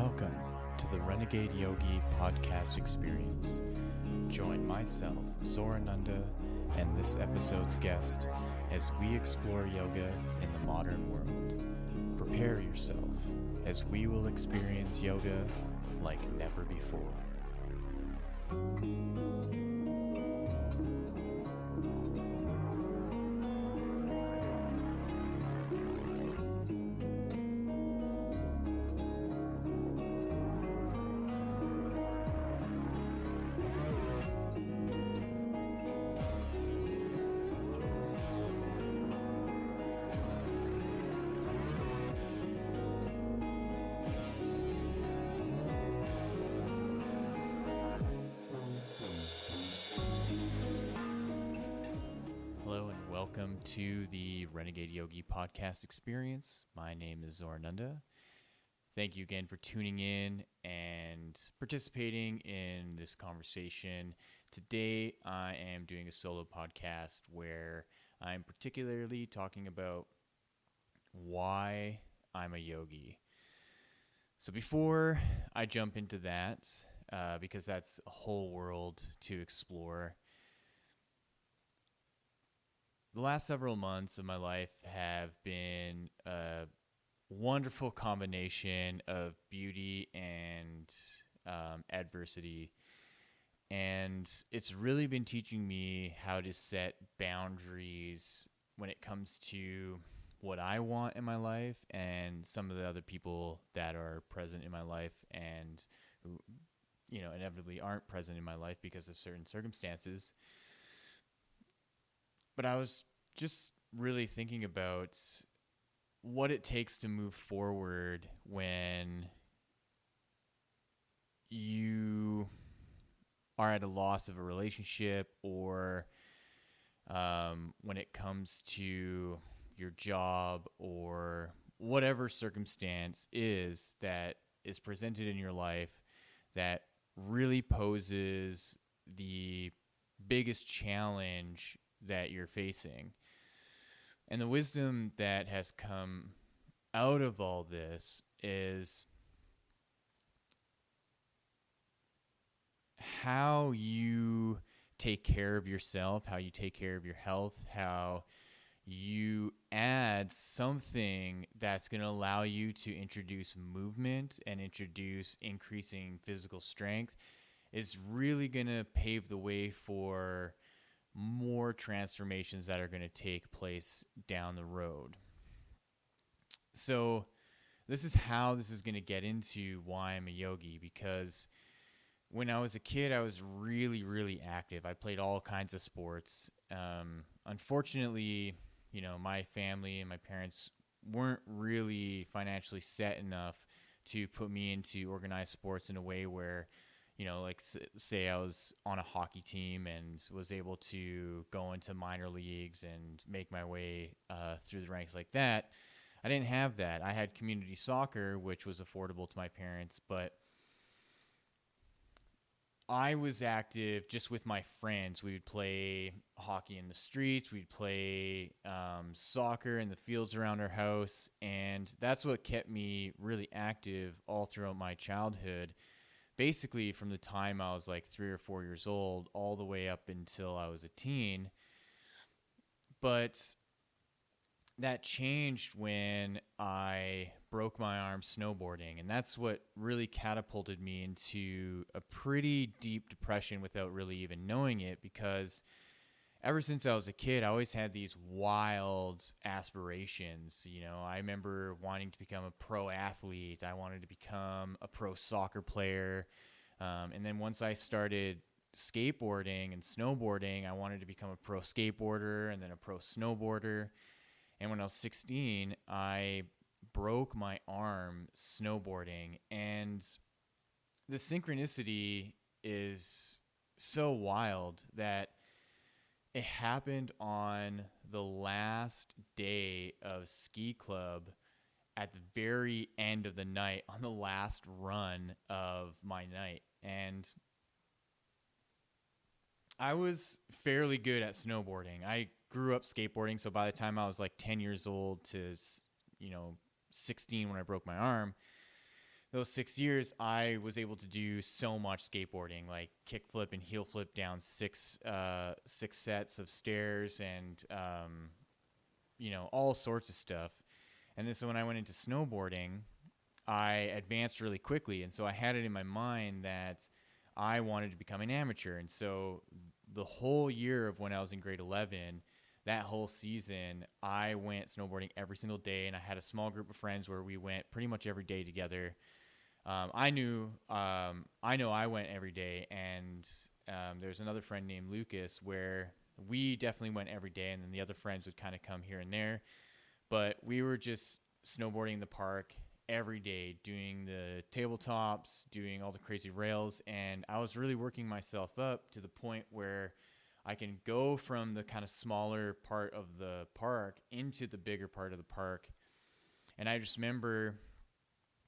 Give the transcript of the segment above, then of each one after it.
Welcome to the Renegade Yogi Podcast Experience. Join myself, Zorananda, and this episode's guest as we explore yoga in the modern world. Prepare yourself as we will experience yoga like never before. Hello and welcome to the Renegade Yogi Podcast Experience. My name is Zorananda. Thank you again for tuning in and participating in this conversation. Today I am doing a solo podcast where I'm particularly talking about why I'm a yogi. So before I jump into that, because that's a whole world to explore, the last several months of my life have been a wonderful combination of beauty and adversity. And it's really been teaching me how to set boundaries when it comes to what I want in my life and some of the other people that are present in my life and who, inevitably aren't present in my life because of certain circumstances. But I was just really thinking about what it takes to move forward when you are at a loss of a relationship or when it comes to your job or whatever circumstance is that is presented in your life that really poses the biggest challenge that you're facing. And the wisdom that has come out of all this is how you take care of yourself, how you take care of your health, how you add something that's going to allow you to introduce movement and introduce increasing physical strength is really going to pave the way for more transformations that are going to take place down the road. So this is how this is going to get into why I'm a yogi, because when I was a kid, I was really, really active. I played all kinds of sports. Unfortunately, my family and my parents weren't really financially set enough to put me into organized sports in a way where say I was on a hockey team and was able to go into minor leagues and make my way through the ranks like that. I didn't have that. I had community soccer, which was affordable to my parents, but I was active just with my friends. We would play hockey in the streets. We'd play soccer in the fields around our house, and that's what kept me really active all throughout my childhood. Basically from the time I was like 3 or 4 years old all the way up until I was a teen. But that changed when I broke my arm snowboarding, and that's what really catapulted me into a pretty deep depression without really even knowing it, because ever since I was a kid, I always had these wild aspirations. I remember wanting to become a pro athlete. I wanted to become a pro soccer player. And then once I started skateboarding and snowboarding, I wanted to become a pro skateboarder and then a pro snowboarder. And when I was 16, I broke my arm snowboarding. And the synchronicity is so wild that it happened on the last day of ski club at the very end of the night, on the last run of my night. And I was fairly good at snowboarding. I grew up skateboarding, so by the time I was like 10 years old to 16 when I broke my arm, those 6 years, I was able to do so much skateboarding, like kick flip and heel flip down six sets of stairs, and all sorts of stuff. And then so when I went into snowboarding, I advanced really quickly, and so I had it in my mind that I wanted to become an amateur. And so the whole year of when I was in grade 11, that whole season, I went snowboarding every single day, and I had a small group of friends where we went pretty much every day together. I know I went every day, and there's another friend named Lucas where we definitely went every day, and then the other friends would kind of come here and there. But we were just snowboarding in the park every day, doing the tabletops, doing all the crazy rails, and I was really working myself up to the point where I can go from the kind of smaller part of the park into the bigger part of the park. And I just remember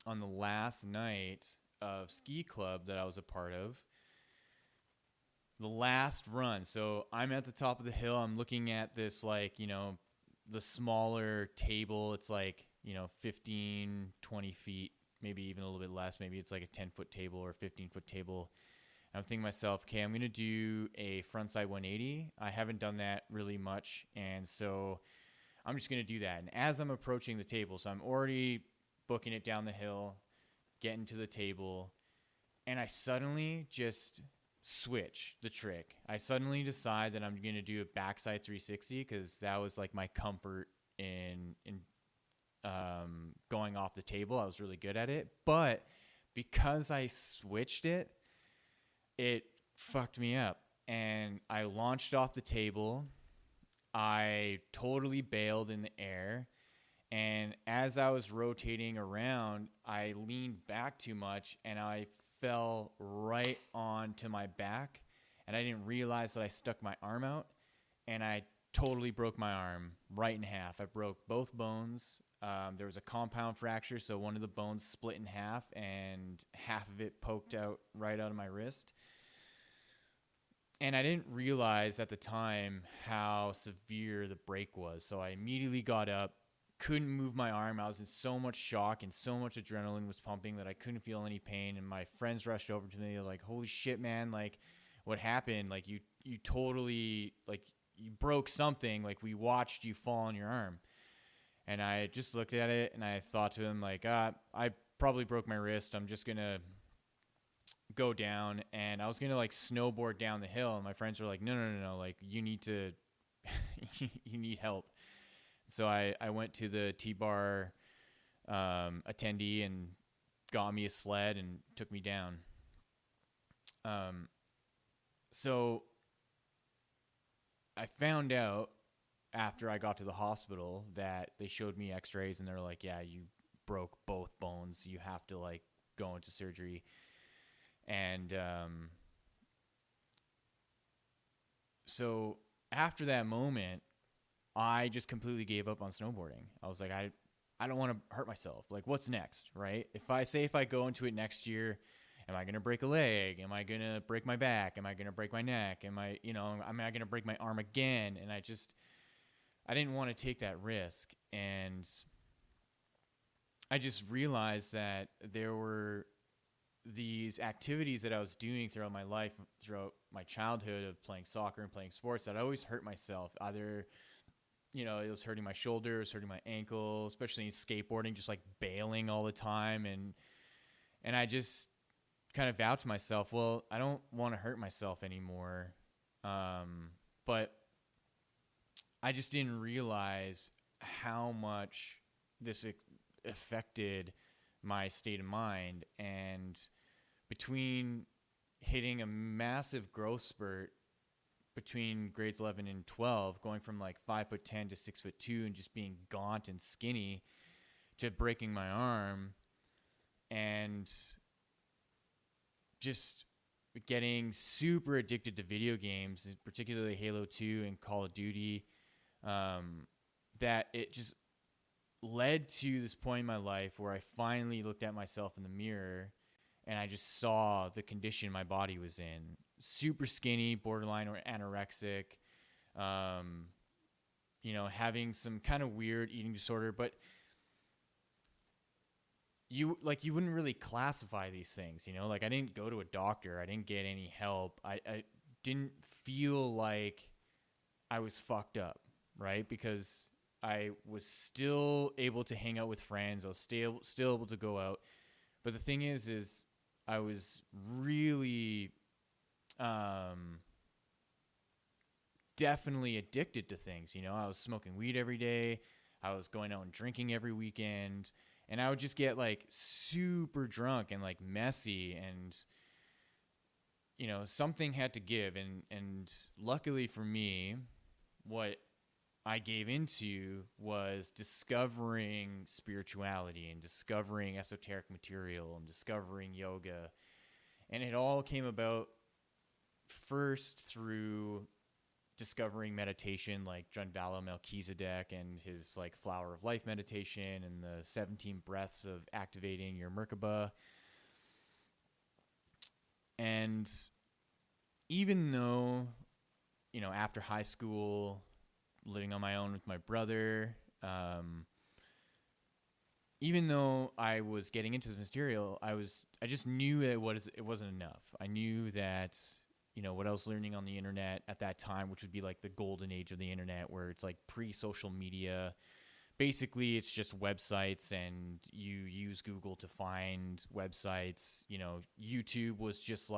on the last night of ski club that I was a part of, the last run. So I'm at the top of the hill. I'm looking at this, the smaller table. It's 15, 20 feet, maybe even a little bit less. Maybe it's like a 10-foot table or a 15-foot table. I'm thinking to myself, okay, I'm going to do a frontside 180. I haven't done that really much, and so I'm just going to do that. And as I'm approaching the table, so I'm already booking it down the hill, getting to the table, and I suddenly just switch the trick. I suddenly decide that I'm going to do a backside 360 because that was like my comfort in going off the table. I was really good at it, but because I switched it, it fucked me up, and I launched off the table. I totally bailed in the air, and as I was rotating around, I leaned back too much, and I fell right onto my back, and I didn't realize that I stuck my arm out, and I totally broke my arm right in half. I broke both bones. There was a compound fracture, so one of the bones split in half, and half of it poked out right out of my wrist. And I didn't realize at the time how severe the break was. So I immediately got up, couldn't move my arm. I was in so much shock, and so much adrenaline was pumping that I couldn't feel any pain. And my friends rushed over to me. They were like, holy shit, man. Like, what happened? Like, you totally, like, you broke something. Like, we watched you fall on your arm. And I just looked at it, and I thought to him, like, I probably broke my wrist. I'm just going to go down, and I was going to snowboard down the hill, and my friends were like, no, like, you need to you need help. So I went to the T-bar attendee and got me a sled and took me down. So I found out after I got to the hospital that they showed me x-rays, and they're like, yeah, you broke both bones. You have to go into surgery. And so after that moment, I just completely gave up on snowboarding. I was like, I don't want to hurt myself. Like, what's next, right? If I go into it next year, am I going to break a leg? Am I going to break my back? Am I going to break my neck? Am I going to break my arm again? And I didn't want to take that risk. And I just realized that there were these activities that I was doing throughout my life, throughout my childhood of playing soccer and playing sports, that I always hurt myself. Either, it was hurting my shoulder, it was hurting my ankle, especially in skateboarding, just bailing all the time. And I just kind of vowed to myself, well, I don't want to hurt myself anymore. But I just didn't realize how much this affected my state of mind. And between hitting a massive growth spurt between grades 11 and 12, going from 5'10" to 6'2", and just being gaunt and skinny, to breaking my arm, and just getting super addicted to video games, particularly Halo 2 and Call of Duty, that it just led to this point in my life where I finally looked at myself in the mirror, and I just saw the condition my body was in. Super skinny, borderline or anorexic, having some kind of weird eating disorder. But you wouldn't really classify these things, you know, like I didn't go to a doctor. I didn't get any help. I didn't feel like I was fucked up, right? Because I was still able to hang out with friends. I was still able to go out. But the thing is I was really definitely addicted to things. You know, I was smoking weed every day. I was going out and drinking every weekend. And I would just get like super drunk and like messy, and you know, something had to give. And luckily for me, what I gave into was discovering spirituality and discovering esoteric material and discovering yoga. And it all came about first through discovering meditation, like John Valo Melchizedek and his like Flower of Life meditation and the 17 breaths of activating your Merkaba. And even though, you know, after high school, living on my own with my brother, even though I was getting into this material, I just knew that it wasn't enough. I knew that, you know, what I was learning on the internet at that time, which would be like the golden age of the internet, where it's like pre-social media. Basically, it's just websites, and you use Google to find websites. You know, YouTube was just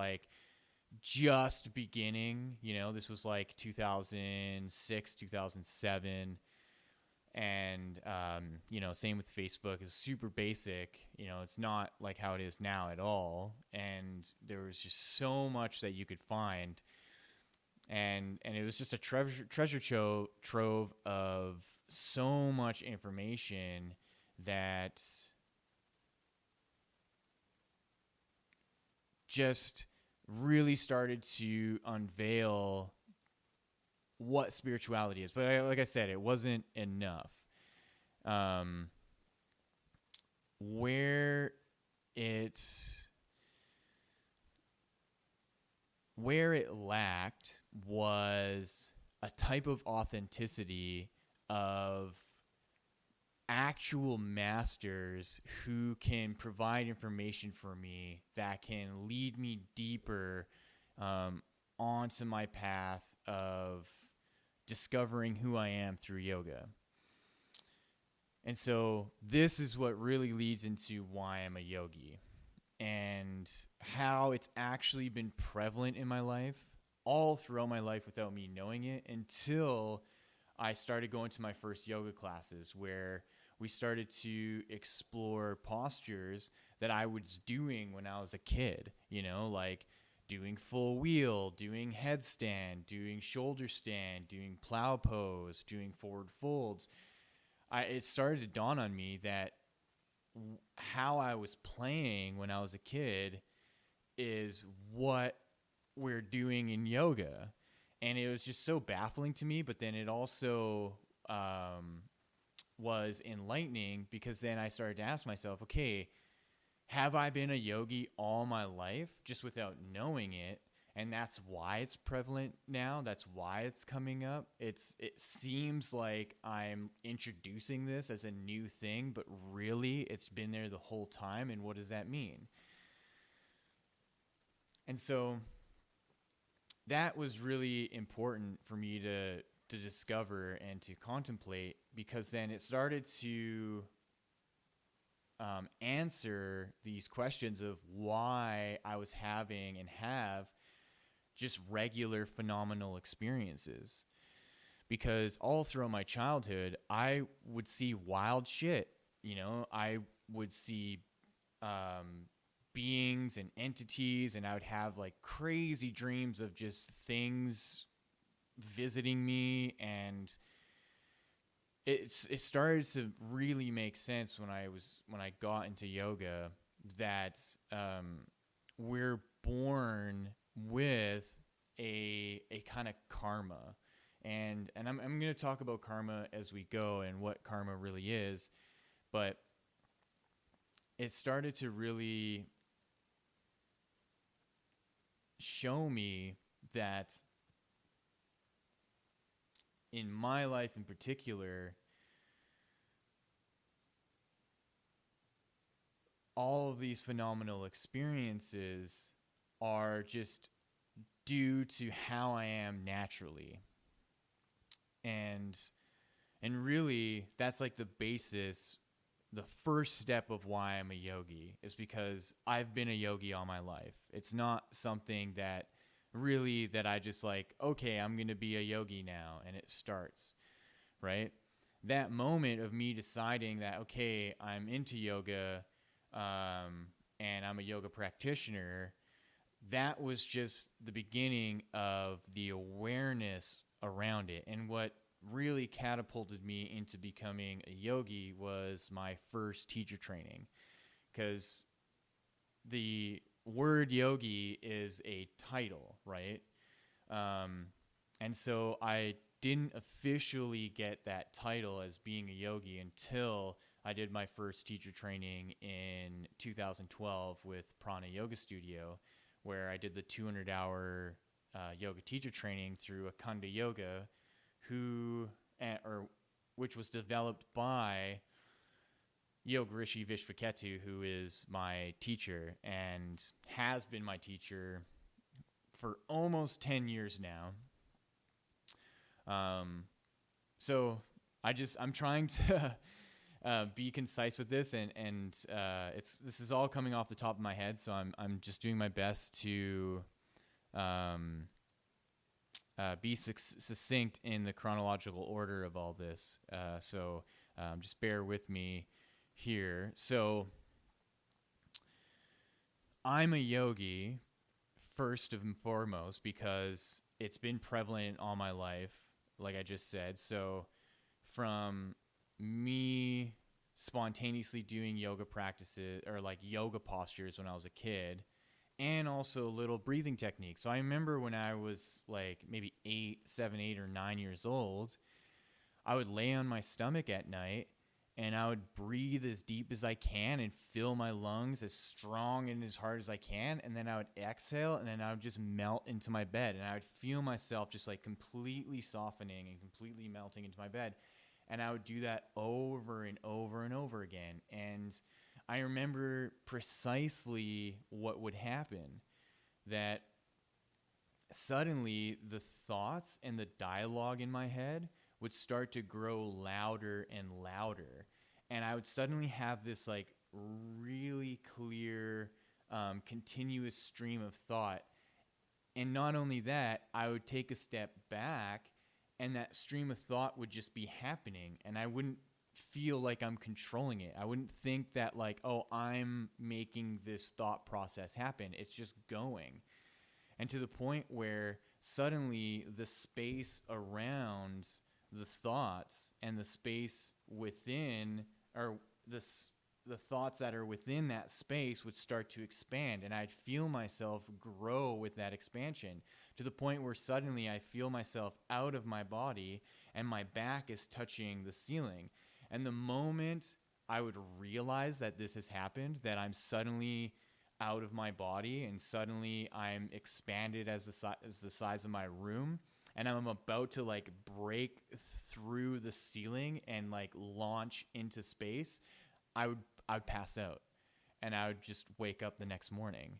beginning. You know, this was like 2006, 2007. And, you know, same with Facebook. It's super basic. You know, it's not like how it is now at all. And there was just so much that you could find. And it was just a treasure trove of so much information that just really started to unveil what spirituality is. But like I said, it wasn't enough. Where it lacked was a type of authenticity of actual masters who can provide information for me that can lead me deeper onto my path of discovering who I am through yoga. And so this is what really leads into why I'm a yogi and how it's actually been prevalent in my life all throughout my life without me knowing it, until I started going to my first yoga classes, where we started to explore postures that I was doing when I was a kid, you know, like doing full wheel, doing headstand, doing shoulder stand, doing plow pose, doing forward folds. It started to dawn on me that how I was playing when I was a kid is what we're doing in yoga. And it was just so baffling to me, but then it also was enlightening, because then I started to ask myself, okay, have I been a yogi all my life just without knowing it? And that's why it's prevalent now. That's why it's coming up. It seems like I'm introducing this as a new thing, but really it's been there the whole time. And what does that mean? And so that was really important for me to discover and to contemplate, because then it started to answer these questions of why I was having and have just regular phenomenal experiences. Because all throughout my childhood, I would see wild shit. You know, I would see beings and entities, and I would have like crazy dreams of just things visiting me, and it started to really make sense when I got into yoga that we're born with a kind of karma, and I'm going to talk about karma as we go and what karma really is, but it started to really show me that in my life in particular, all of these phenomenal experiences are just due to how I am naturally. And really that's like the basis, the first step of why I'm a yogi is because I've been a yogi all my life. It's not something that really that I just like, okay, I'm going to be a yogi now and it starts, right? That moment of me deciding that, okay, I'm into yoga, and I'm a yoga practitioner, that was just the beginning of the awareness around it. And what really catapulted me into becoming a yogi was my first teacher training, because the word yogi is a title, right? And so I didn't officially get that title as being a yogi until I did my first teacher training in 2012 with Prana Yoga Studio, where I did the 200-hour yoga teacher training through Akanda Yoga, which was developed by Yoga Rishi Vishvaketu, who is my teacher and has been my teacher for almost 10 years now. So I'm trying to be concise with this, and this is all coming off the top of my head, so I'm just doing my best to be succinct in the chronological order of all this. So just bear with me here. So I'm a yogi first and foremost because it's been prevalent all my life, like I just said. So from me spontaneously doing yoga practices or like yoga postures when I was a kid, and also little breathing techniques. So I remember when I was like maybe 7, 8, or 9 years old, I would lay on my stomach at night and I would breathe as deep as I can and fill my lungs as strong and as hard as I can. And then I would exhale, and then I would just melt into my bed, and I would feel myself just like completely softening and completely melting into my bed. And I would do that over and over and over again. And I remember precisely what would happen, that suddenly the thoughts and the dialogue in my head would start to grow louder and louder. And I would suddenly have this like really clear, continuous stream of thought. And not only that, I would take a step back and that stream of thought would just be happening, and I wouldn't feel like I'm controlling it. I wouldn't think that like, oh, I'm making this thought process happen. It's just going. And to the point where suddenly the space around the thoughts and the space within, or the thoughts that are within that space would start to expand, and I'd feel myself grow with that expansion, to the point where suddenly I feel myself out of my body and my back is touching the ceiling. And the moment I would realize that this has happened, that I'm suddenly out of my body and suddenly I'm expanded as the size of my room, and I'm about to like break through the ceiling and like launch into space, I'd pass out, and I would just wake up the next morning,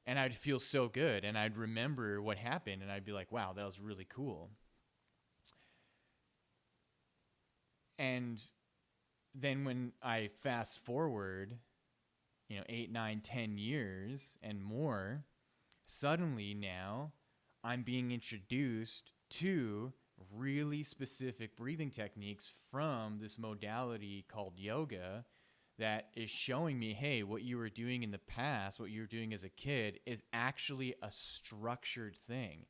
and I'd feel so good, and I'd remember what happened, and I'd be like, wow, that was really cool. And then when I fast forward, 8, 9, 10 years and more, suddenly now I'm being introduced to really specific breathing techniques from this modality called yoga that is showing me, hey, what you were doing in the past, what you were doing as a kid, is actually a structured thing,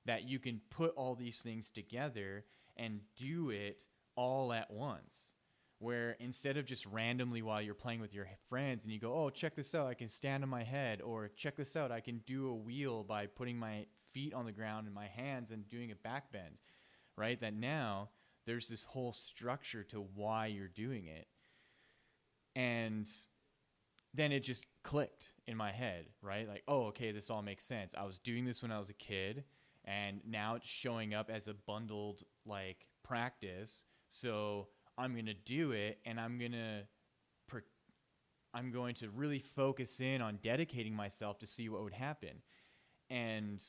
that you can put all these things together and do it all at once. Where instead of just randomly while you're playing with your friends and you go, oh, check this out, I can stand on my head, or check this out, I can do a wheel by putting my feet on the ground and my hands and doing a back bend, right? That now there's this whole structure to why you're doing it. And then it just clicked in my head, right? Like, oh, okay, this all makes sense. I was doing this when I was a kid, and now it's showing up as a bundled like practice. So I'm going to do it, and I'm going to I'm going to really focus in on dedicating myself to see what would happen. And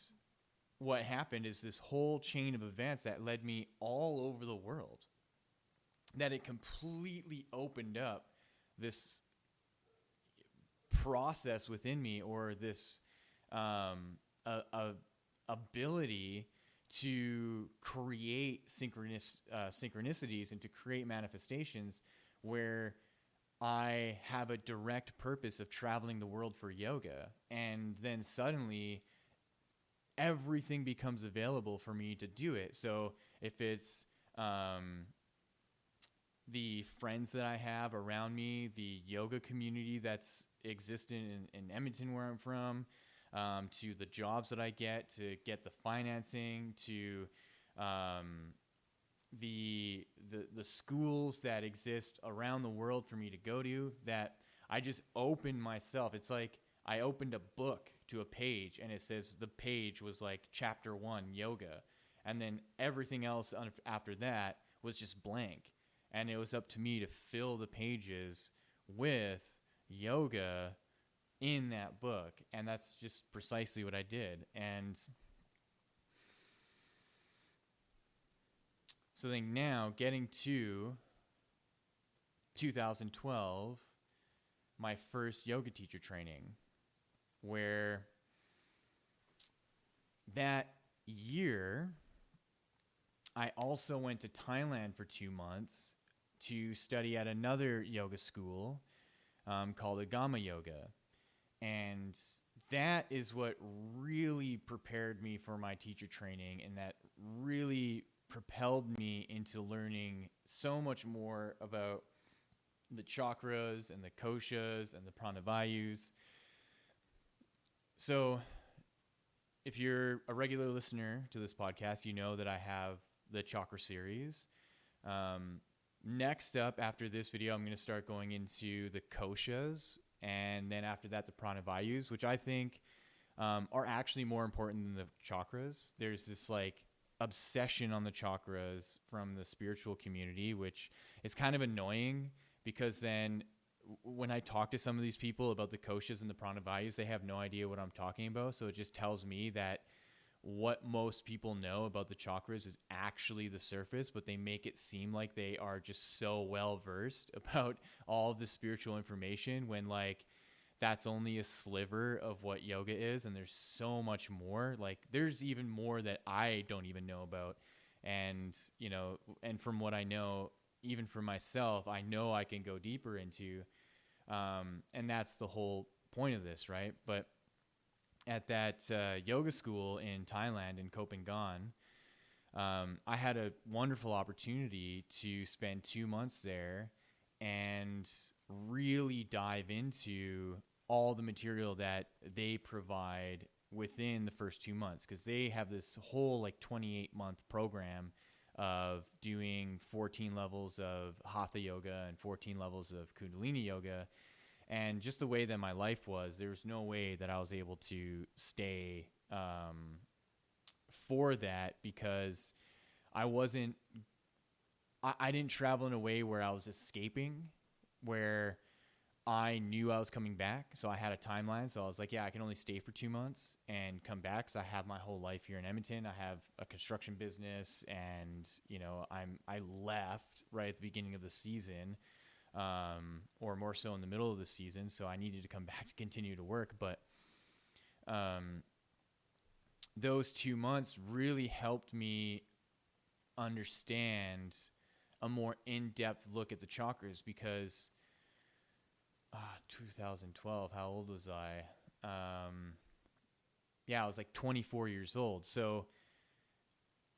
what happened is this whole chain of events that led me all over the world, that it completely opened up this process within me, or this ability to create synchronicities and to create manifestations where I have a direct purpose of traveling the world for yoga. And then suddenly everything becomes available for me to do it. So if it's the friends that I have around me, the yoga community that's existent in Edmonton, where I'm from, to the jobs that I get to get the financing, to the schools that exist around the world for me to go to, that I just opened myself. It's like I opened a book to a page, and it says the page was like chapter 1, yoga. And then everything else after that was just blank. And it was up to me to fill the pages with yoga in that book. And that's just precisely what I did. And so then now, getting to 2012, my first yoga teacher training, where that year I also went to Thailand for 2 months to study at another yoga school called Agama Yoga. And that is what really prepared me for my teacher training, and that really propelled me into learning so much more about the chakras and the koshas and the pranavayus. So if you're a regular listener to this podcast, you know that I have the chakra series. Next up, after this video, I'm going to start going into the koshas, and then after that, the pranavayus, which I think are actually more important than the chakras. There's this like obsession on the chakras from the spiritual community, which is kind of annoying, because then when I talk to some of these people about the koshas and the pranavayus, they have no idea what I'm talking about. So it just tells me that what most people know about the chakras is actually the surface, but they make it seem like they are just so well versed about all of the spiritual information, when like that's only a sliver of what yoga is, and there's so much more. Like there's even more that I don't even know about. And you know, and from what I know, even for myself, I know I can go deeper into, and that's the whole point of this, right? But at that yoga school in Thailand, in Koh Phangan, I had a wonderful opportunity to spend 2 months there and really dive into all the material that they provide within the first 2 months, because they have this whole like 28-month program of doing 14 levels of hatha yoga and 14 levels of kundalini yoga. And just the way that my life was, there was no way that I was able to stay for that, because I didn't travel in a way where I was escaping, where I knew I was coming back. So I had a timeline. So I was like, yeah, I can only stay for 2 months and come back, because I have my whole life here in Edmonton. I have a construction business, and you know, I left right at the beginning of the season, or more so in the middle of the season. So I needed to come back to continue to work. But those 2 months really helped me understand a more in-depth look at the chakras, because 2012, how old was I? I was like 24 years old. So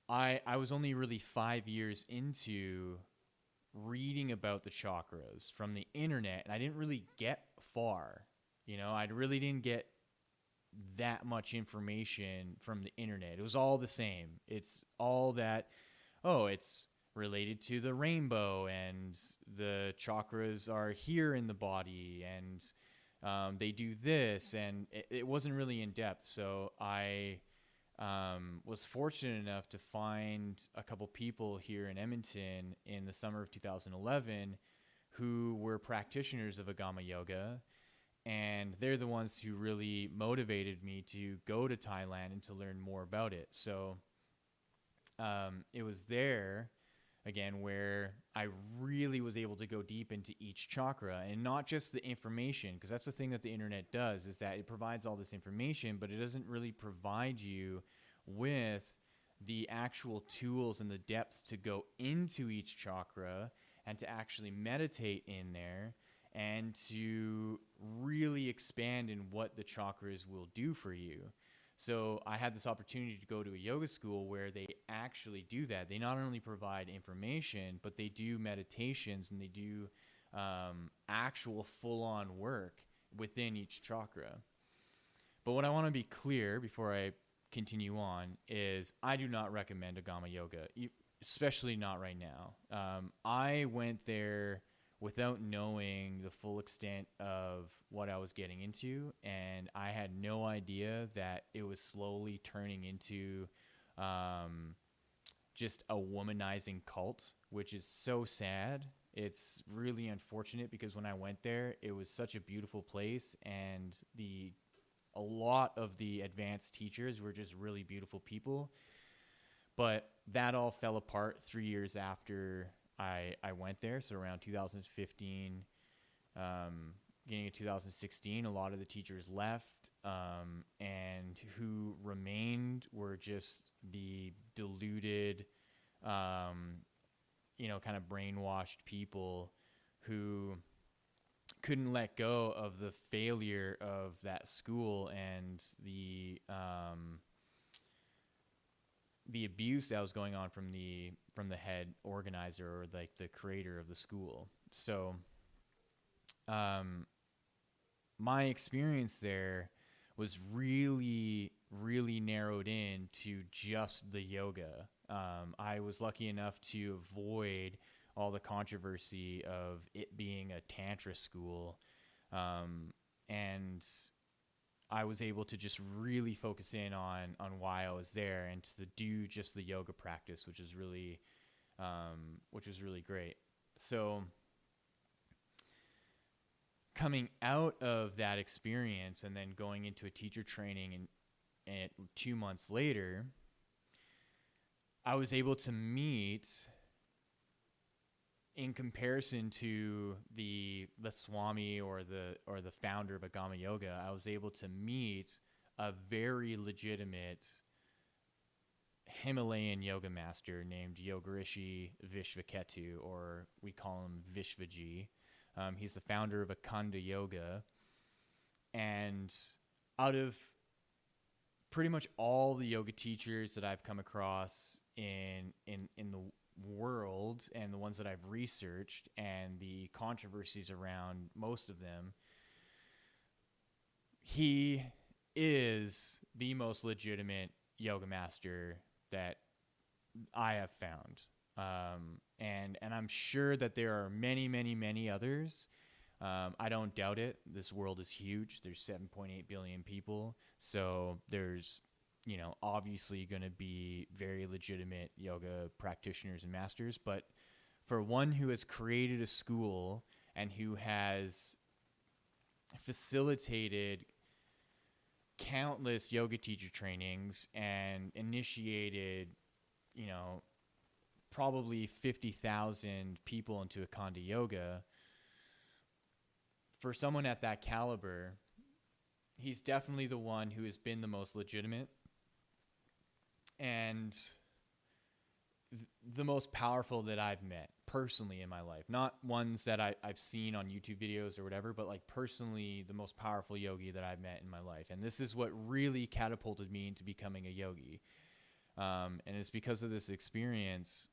I was only really 5 years into reading about the chakras from the internet, and I didn't really get far. You know, I really didn't get that much information from the internet. It was all the same. It's all that, it's related to the rainbow, and the chakras are here in the body, and they do this, and it wasn't really in depth. So I was fortunate enough to find a couple people here in Edmonton in the summer of 2011 who were practitioners of Agama Yoga, and they're the ones who really motivated me to go to Thailand and to learn more about it. So it was there, again, where I really was able to go deep into each chakra, and not just the information, because that's the thing that the internet does, is that it provides all this information, but it doesn't really provide you with the actual tools and the depth to go into each chakra and to actually meditate in there and to really expand in what the chakras will do for you. So I had this opportunity to go to a yoga school where they actually do that. They not only provide information, but they do meditations, and they do actual full-on work within each chakra. But what I want to be clear before I continue on is I do not recommend Agama Yoga, especially not right now. I went there without knowing the full extent of what I was getting into, and I had no idea that it was slowly turning into just a womanizing cult, which is so sad. It's really unfortunate, because when I went there, it was such a beautiful place, and a lot of the advanced teachers were just really beautiful people. But that all fell apart 3 years after I went there. So around 2015, beginning of 2016, a lot of the teachers left, and who remained were just the deluded, kind of brainwashed people who couldn't let go of the failure of that school and the abuse that was going on from the head organizer, or like the creator of the school. So my experience there was really, really narrowed in to just the yoga. I was lucky enough to avoid all the controversy of it being a tantra school, and I was able to just really focus in on why I was there, and to do just the yoga practice, which was really great. So coming out of that experience and then going into a teacher training, and 2 months later, I was able to meet, in comparison to the Swami or the founder of Agama Yoga, I was able to meet a very legitimate Himalayan yoga master named Yogarishi Vishvaketu, or we call him Vishvaji. He's the founder of Akanda Yoga, and out of pretty much all the yoga teachers that I've come across in the world, and the ones that I've researched, and the controversies around most of them, he is the most legitimate yoga master that I have found. And I'm sure that there are many, many, many others. I don't doubt it. This world is huge. There's 7.8 billion people. So there's, obviously going to be very legitimate yoga practitioners and masters. But for one who has created a school and who has facilitated countless yoga teacher trainings and initiated, probably 50,000 people into Akanda Yoga, for someone at that caliber, he's definitely the one who has been the most legitimate and the most powerful that I've met personally in my life. Not ones that I've seen on YouTube videos or whatever, but like personally the most powerful yogi that I've met in my life. And this is what really catapulted me into becoming a yogi. And it's because of this experience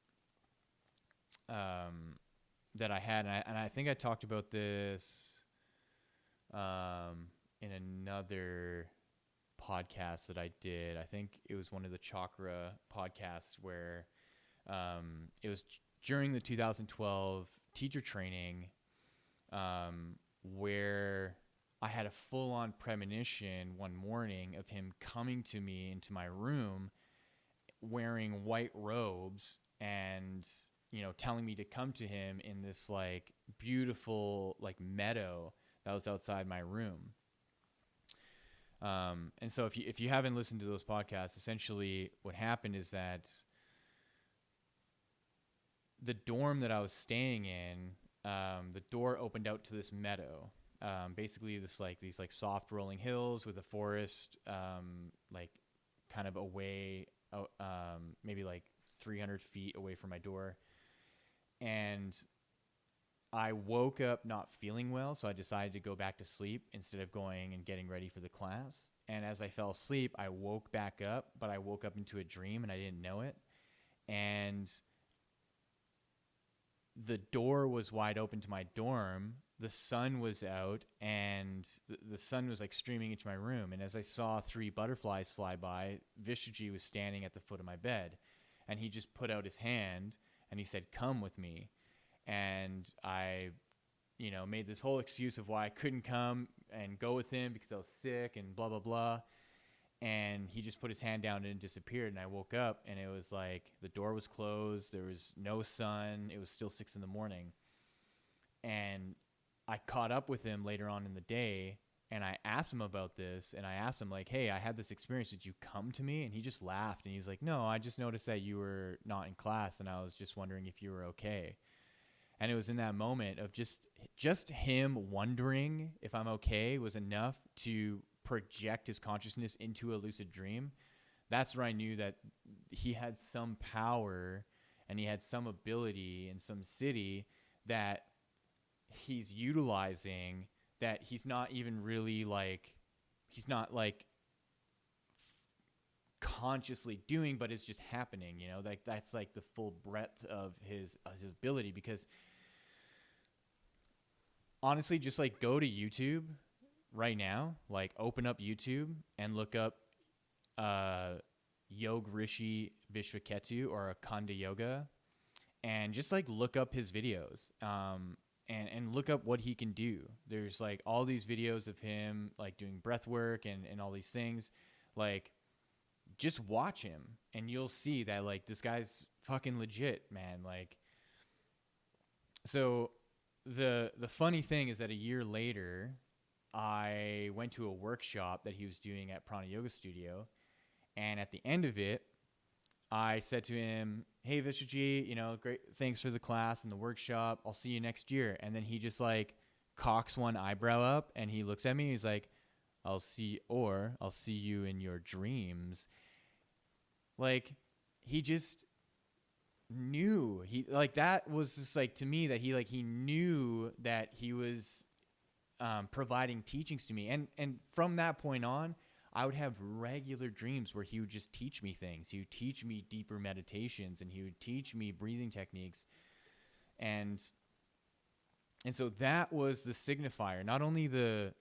that I had. And I think I talked about this in another podcast that I did. I think it was one of the chakra podcasts where it was during the 2012 teacher training where I had a full-on premonition one morning of him coming to me into my room wearing white robes and telling me to come to him in this like beautiful like meadow that was outside my room. And so if you haven't listened to those podcasts, essentially what happened is that the dorm that I was staying in, the door opened out to this meadow. Basically these soft rolling hills with a forest, like kind of away, maybe like 300 feet away from my door. And I woke up not feeling well, so I decided to go back to sleep instead of going and getting ready for the class. And as I fell asleep, I woke back up, but I woke up into a dream and I didn't know it. And the door was wide open to my dorm. The sun was out, and the sun was like streaming into my room. And as I saw 3 butterflies fly by, Vishji was standing at the foot of my bed, and he just put out his hand and he said, "Come with me." And I, made this whole excuse of why I couldn't come and go with him because I was sick and blah, blah, blah. And he just put his hand down and disappeared. And I woke up and it was like the door was closed. There was no sun. It was still 6 a.m. And I caught up with him later on in the day and I asked him about this. And I asked him like, "Hey, I had this experience. Did you come to me?" And he just laughed. And he was like, "No, I just noticed that you were not in class. And I was just wondering if you were okay." And it was in that moment of just him wondering if I'm okay was enough to project his consciousness into a lucid dream. That's where I knew that he had some power and he had some ability in some city that he's utilizing, that he's not even really like, he's not like consciously doing, but it's just happening, like that's like the full breadth of his ability. Because honestly, just like go to YouTube right now, like open up YouTube and look up Yog Rishi Vishvaketu or Akanda Yoga, and just like look up his videos and look up what he can do. There's like all these videos of him like doing breath work and all these things. Like just watch him and you'll see that like this guy's fucking legit, man. Like, so the funny thing is that a year later, I went to a workshop that he was doing at Prana Yoga Studio. And at the end of it, I said to him, "Hey, Vishji, great. Thanks for the class and the workshop. I'll see you next year." And then he just like cocks one eyebrow up and he looks at me. He's like, I'll see you in your dreams." Like he just knew, he like, that was just like to me that he knew that he was providing teachings to me. And from that point on, I would have regular dreams where he would just teach me things. He would teach me deeper meditations and he would teach me breathing techniques. And so that was the signifier, not only the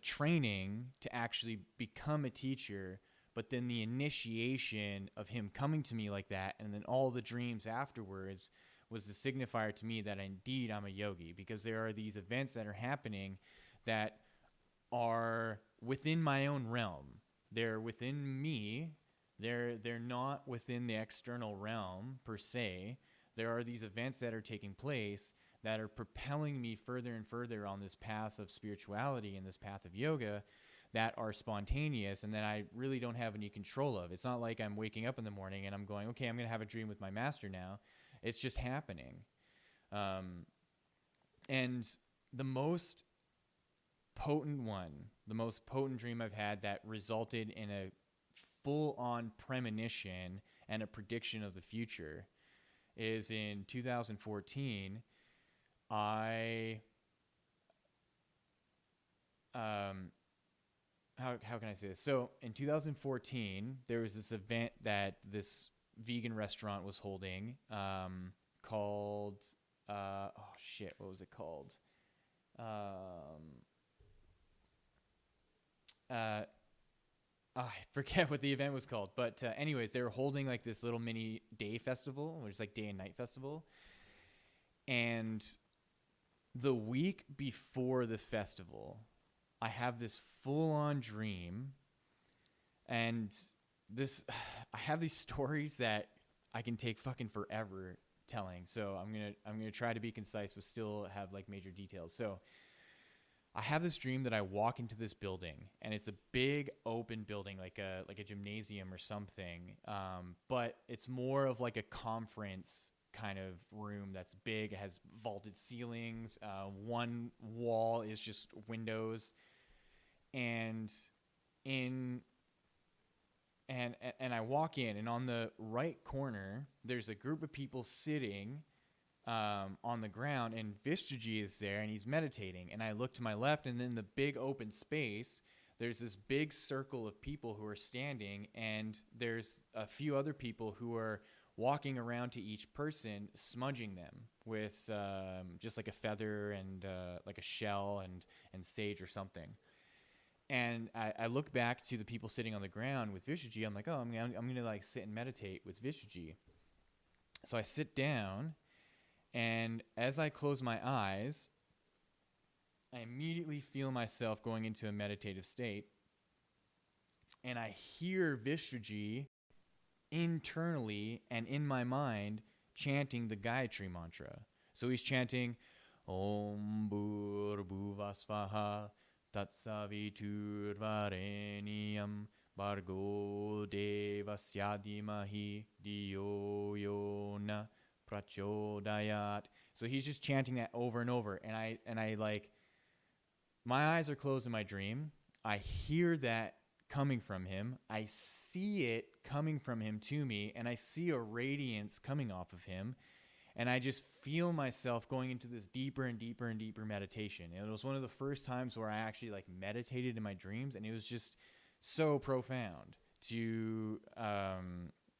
training to actually become a teacher, but then the initiation of him coming to me like that. And then all the dreams afterwards was the signifier to me that indeed I'm a yogi, because there are these events that are happening that are within my own realm. They're within me. They're not within the external realm per se. There are these events that are taking place that are propelling me further and further on this path of spirituality and this path of yoga that are spontaneous and that I really don't have any control of. It's not like I'm waking up in the morning and I'm going, okay, I'm going to have a dream with my master now. It's just happening. And the most potent dream I've had that resulted in a full-on premonition and a prediction of the future is in 2014. How can I say this? So in 2014, there was this event that this vegan restaurant was holding, called, what was it called? I forget what the event was called, but anyways, they were holding like this little mini day festival, which is like day and night festival. And the week before the festival, I have this full-on dream, and I have these stories that I can take fucking forever telling. So I'm gonna try to be concise, but still have like major details. So I have this dream that I walk into this building, and it's a big open building, like a gymnasium or something. But it's more of like a conference kind of room that's big. It has vaulted ceilings. One wall is just windows, and I walk in, and on the right corner, there's a group of people sitting on the ground, and Vishnuji is there, and he's meditating. And I look to my left, and in the big open space, there's this big circle of people who are standing, and there's a few other people who are walking around to each person, smudging them with just like a feather and like a shell and sage or something. And I look back to the people sitting on the ground with Vishnuji. I'm like, oh, I'm gonna like sit and meditate with Vishnuji. So I sit down, and as I close my eyes, I immediately feel myself going into a meditative state, and I hear Vishnuji internally and in my mind chanting the Gayatri mantra. So he's chanting Om Bhur-Bhuvah-Svaha Tatsaviturvareniyam Bhargo Devasya Dhimahi Dhiyo Yo Na Prachodayat. So he's just chanting that over and over, and I like, my eyes are closed in my dream. I hear that coming from him. I see it coming from him to me, and I see a radiance coming off of him. And I just feel myself going into this deeper and deeper and deeper meditation. And it was one of the first times where I actually like meditated in my dreams, and it was just so profound to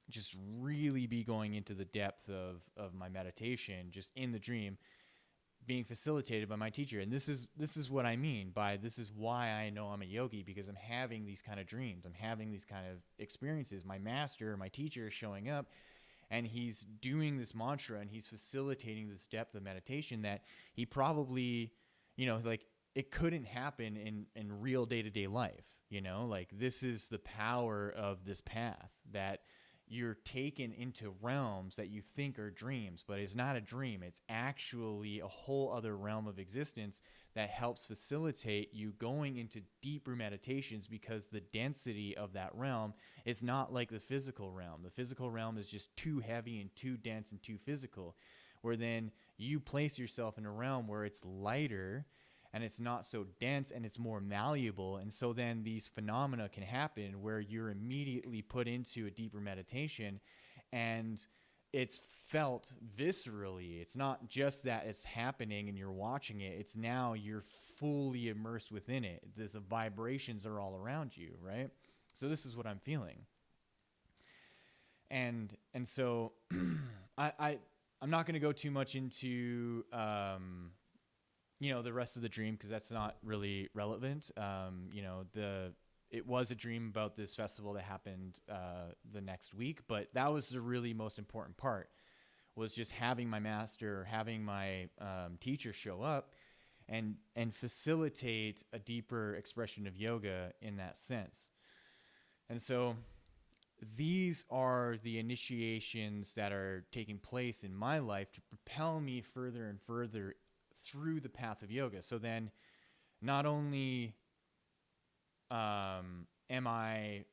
just really be going into the depth of my meditation just in the dream, being facilitated by my teacher. And this is what I mean by this is why I know I'm a yogi, because I'm having these kind of dreams. I'm having these kind of experiences. My master, my teacher is showing up, and he's doing this mantra, and he's facilitating this depth of meditation that he probably, like it couldn't happen in real day-to-day life, like this is the power of this path, that you're taken into realms that you think are dreams, but it's not a dream. It's actually a whole other realm of existence that helps facilitate you going into deeper meditations, because the density of that realm is not like the physical realm. The physical realm is just too heavy and too dense and too physical, where then you place yourself in a realm where it's lighter and it's not so dense and it's more malleable. And so then these phenomena can happen where you're immediately put into a deeper meditation, and it's felt viscerally. It's not just that it's happening and you're watching it. It's now you're fully immersed within it. The vibrations are all around you, right? So this is what I'm feeling. And so I'm not going to go too much into the rest of the dream, because that's not really relevant. It was a dream about this festival that happened the next week, but that was the really most important part, was just having my master, having my teacher show up and facilitate a deeper expression of yoga in that sense. And so these are the initiations that are taking place in my life to propel me further and further through the path of yoga. So then not only am I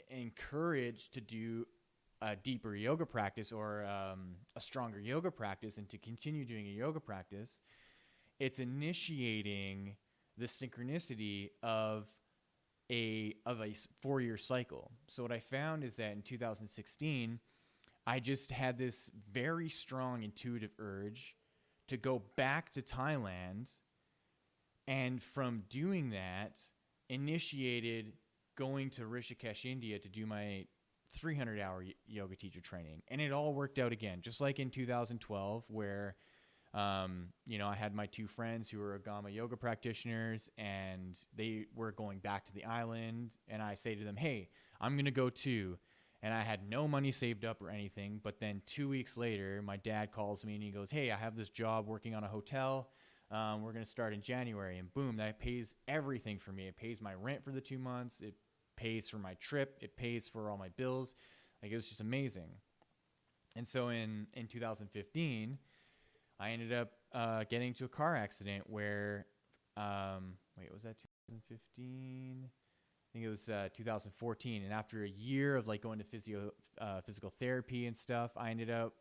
encouraged to do a deeper yoga practice or a stronger yoga practice and to continue doing a yoga practice, it's initiating the synchronicity of a 4-year cycle. So what I found is that in 2016, I just had this very strong intuitive urge to go back to Thailand, and from doing that, initiated going to Rishikesh, India to do my 300-hour yoga teacher training. And it all worked out again, just like in 2012, where I had my 2 friends who were Agama yoga practitioners, and they were going back to the island, and I say to them, hey, I'm going to go too. And I had no money saved up or anything. But then 2 weeks later, my dad calls me and he goes, hey, I have this job working on a hotel. We're going to start in January. And boom, that pays everything for me. It pays my rent for the 2 months. It pays for my trip. It pays for all my bills. Like, it was just amazing. And so in 2015, I ended up getting into a car accident where, was that 2015? I think it was 2014. And after a year of like going to physical therapy and stuff, I ended up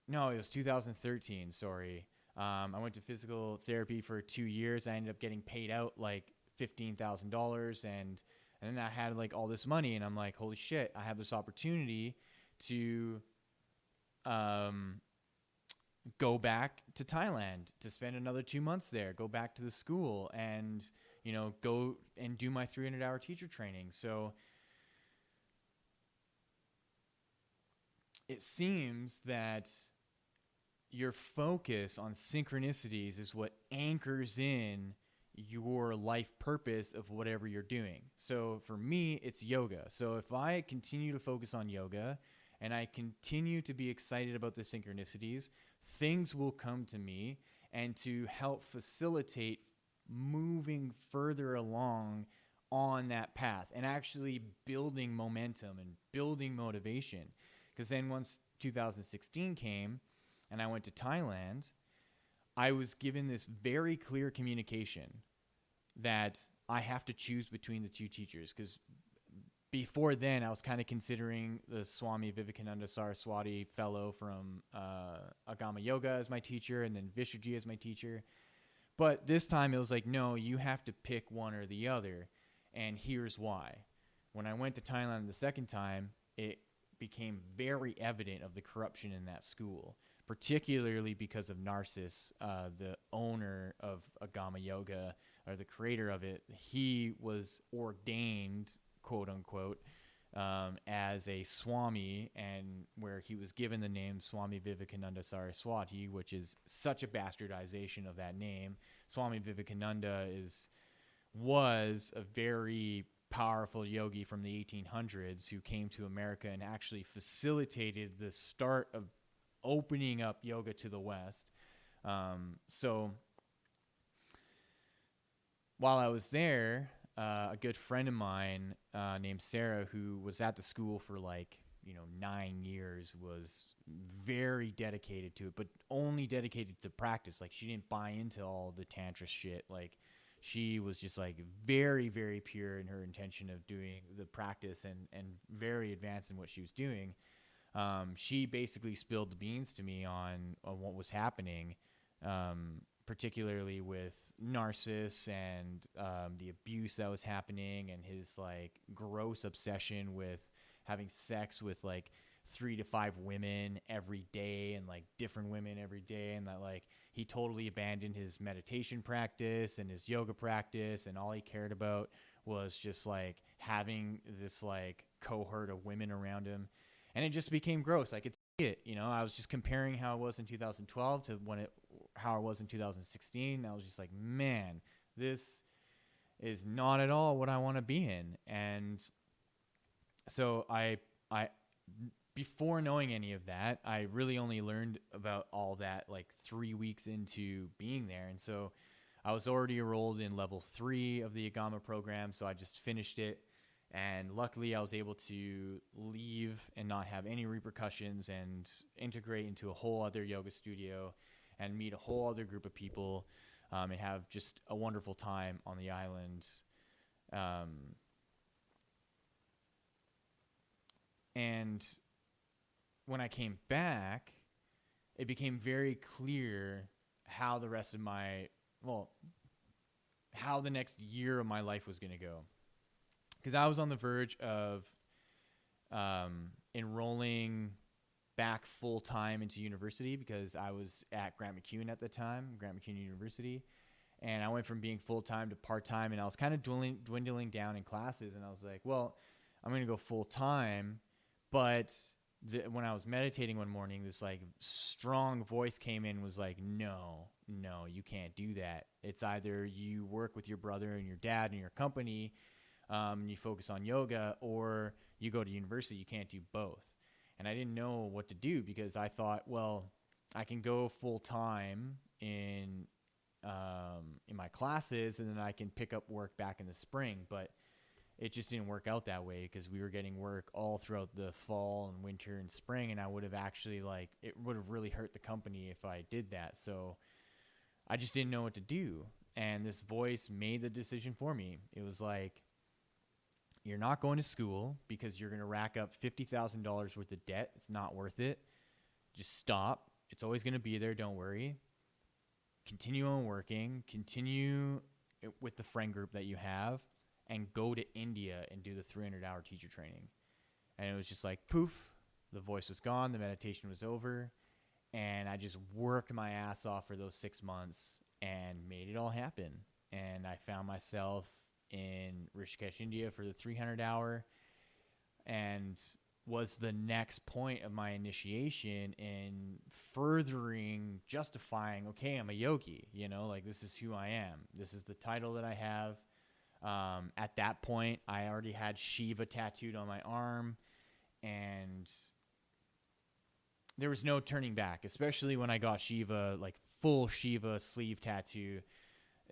no, it was 2013. Sorry. I went to physical therapy for 2 years. I ended up getting paid out like $15,000, and then I had like all this money, and I'm like, holy shit, I have this opportunity to go back to Thailand to spend another 2 months there, go back to the school, and go and do my 300-hour teacher training. So it seems that your focus on synchronicities is what anchors in your life purpose of whatever you're doing. So for me, it's yoga. So if I continue to focus on yoga and I continue to be excited about the synchronicities, things will come to me, and to help facilitate moving further along on that path and actually building momentum and building motivation. Because then once 2016 came and I went to Thailand, I was given this very clear communication that I have to choose between the two teachers. Because before then, I was kind of considering the Swami Vivekananda Saraswati fellow from Agama Yoga as my teacher, and then Vishuji as my teacher. But this time it was like, no, you have to pick one or the other. And here's why. When I went to Thailand the second time, it became very evident of the corruption in that school, particularly because of Narcissus, the owner of Agama Yoga, or the creator of it. He was ordained, quote unquote, as a Swami, and where he was given the name Swami Vivekananda Saraswati, which is such a bastardization of that name. Swami Vivekananda was a very powerful yogi from the 1800s who came to America and actually facilitated the start of opening up yoga to the West. So while I was there, a good friend of mine named Sarah, who was at the school for 9 years, was very dedicated to it, but only dedicated to practice. Like, she didn't buy into all the tantra shit. Like, she was just very, very pure in her intention of doing the practice, and very advanced in what she was doing. She basically spilled the beans to me on what was happening, particularly with Narcissus and the abuse that was happening, and his gross obsession with having sex with 3 to 5 women every day, and different women every day, and that he totally abandoned his meditation practice and his yoga practice, and all he cared about was just having this cohort of women around him. And it just became gross. I could see it, I was just comparing how it was in 2012 to how it was in 2016. I was just like, man, this is not at all what I want to be in. And so I before knowing any of that, I really only learned about all that 3 weeks into being there. And so I was already enrolled in level 3 of the Agama program. So I just finished it. And luckily I was able to leave and not have any repercussions, and integrate into a whole other yoga studio and meet a whole other group of people, and have just a wonderful time on the island. And when I came back, it became very clear how the rest of how the next year of my life was going to go. Because I was on the verge of enrolling back full-time into university, because I was at Grant MacEwan at the time, Grant MacEwan University. And I went from being full-time to part-time, and I was kind of dwindling down in classes. And I was like, well, I'm going to go full-time. But when I was meditating one morning, this strong voice came in and was like, no, you can't do that. It's either you work with your brother and your dad and your company, you focus on yoga, or you go to university. You can't do both. And I didn't know what to do, because I thought, well, I can go full time in my classes, and then I can pick up work back in the spring. But it just didn't work out that way because we were getting work all throughout the fall and winter and spring. And I would have actually it would have really hurt the company if I did that. So I just didn't know what to do. And this voice made the decision for me. It was like, you're not going to school because you're going to rack up $50,000 worth of debt. It's not worth it. Just stop. It's always going to be there. Don't worry. Continue on working. Continue with the friend group that you have and go to India and do the 300-hour teacher training. And it was just like, poof, the voice was gone. The meditation was over. And I just worked my ass off for those 6 months and made it all happen. And I found myself in Rishikesh, India for the 300-hour, and was the next point of my initiation in furthering, justifying, okay, I'm a yogi, this is who I am. This is the title that I have. At that point, I already had Shiva tattooed on my arm, and there was no turning back, especially when I got Shiva, full Shiva sleeve tattoo.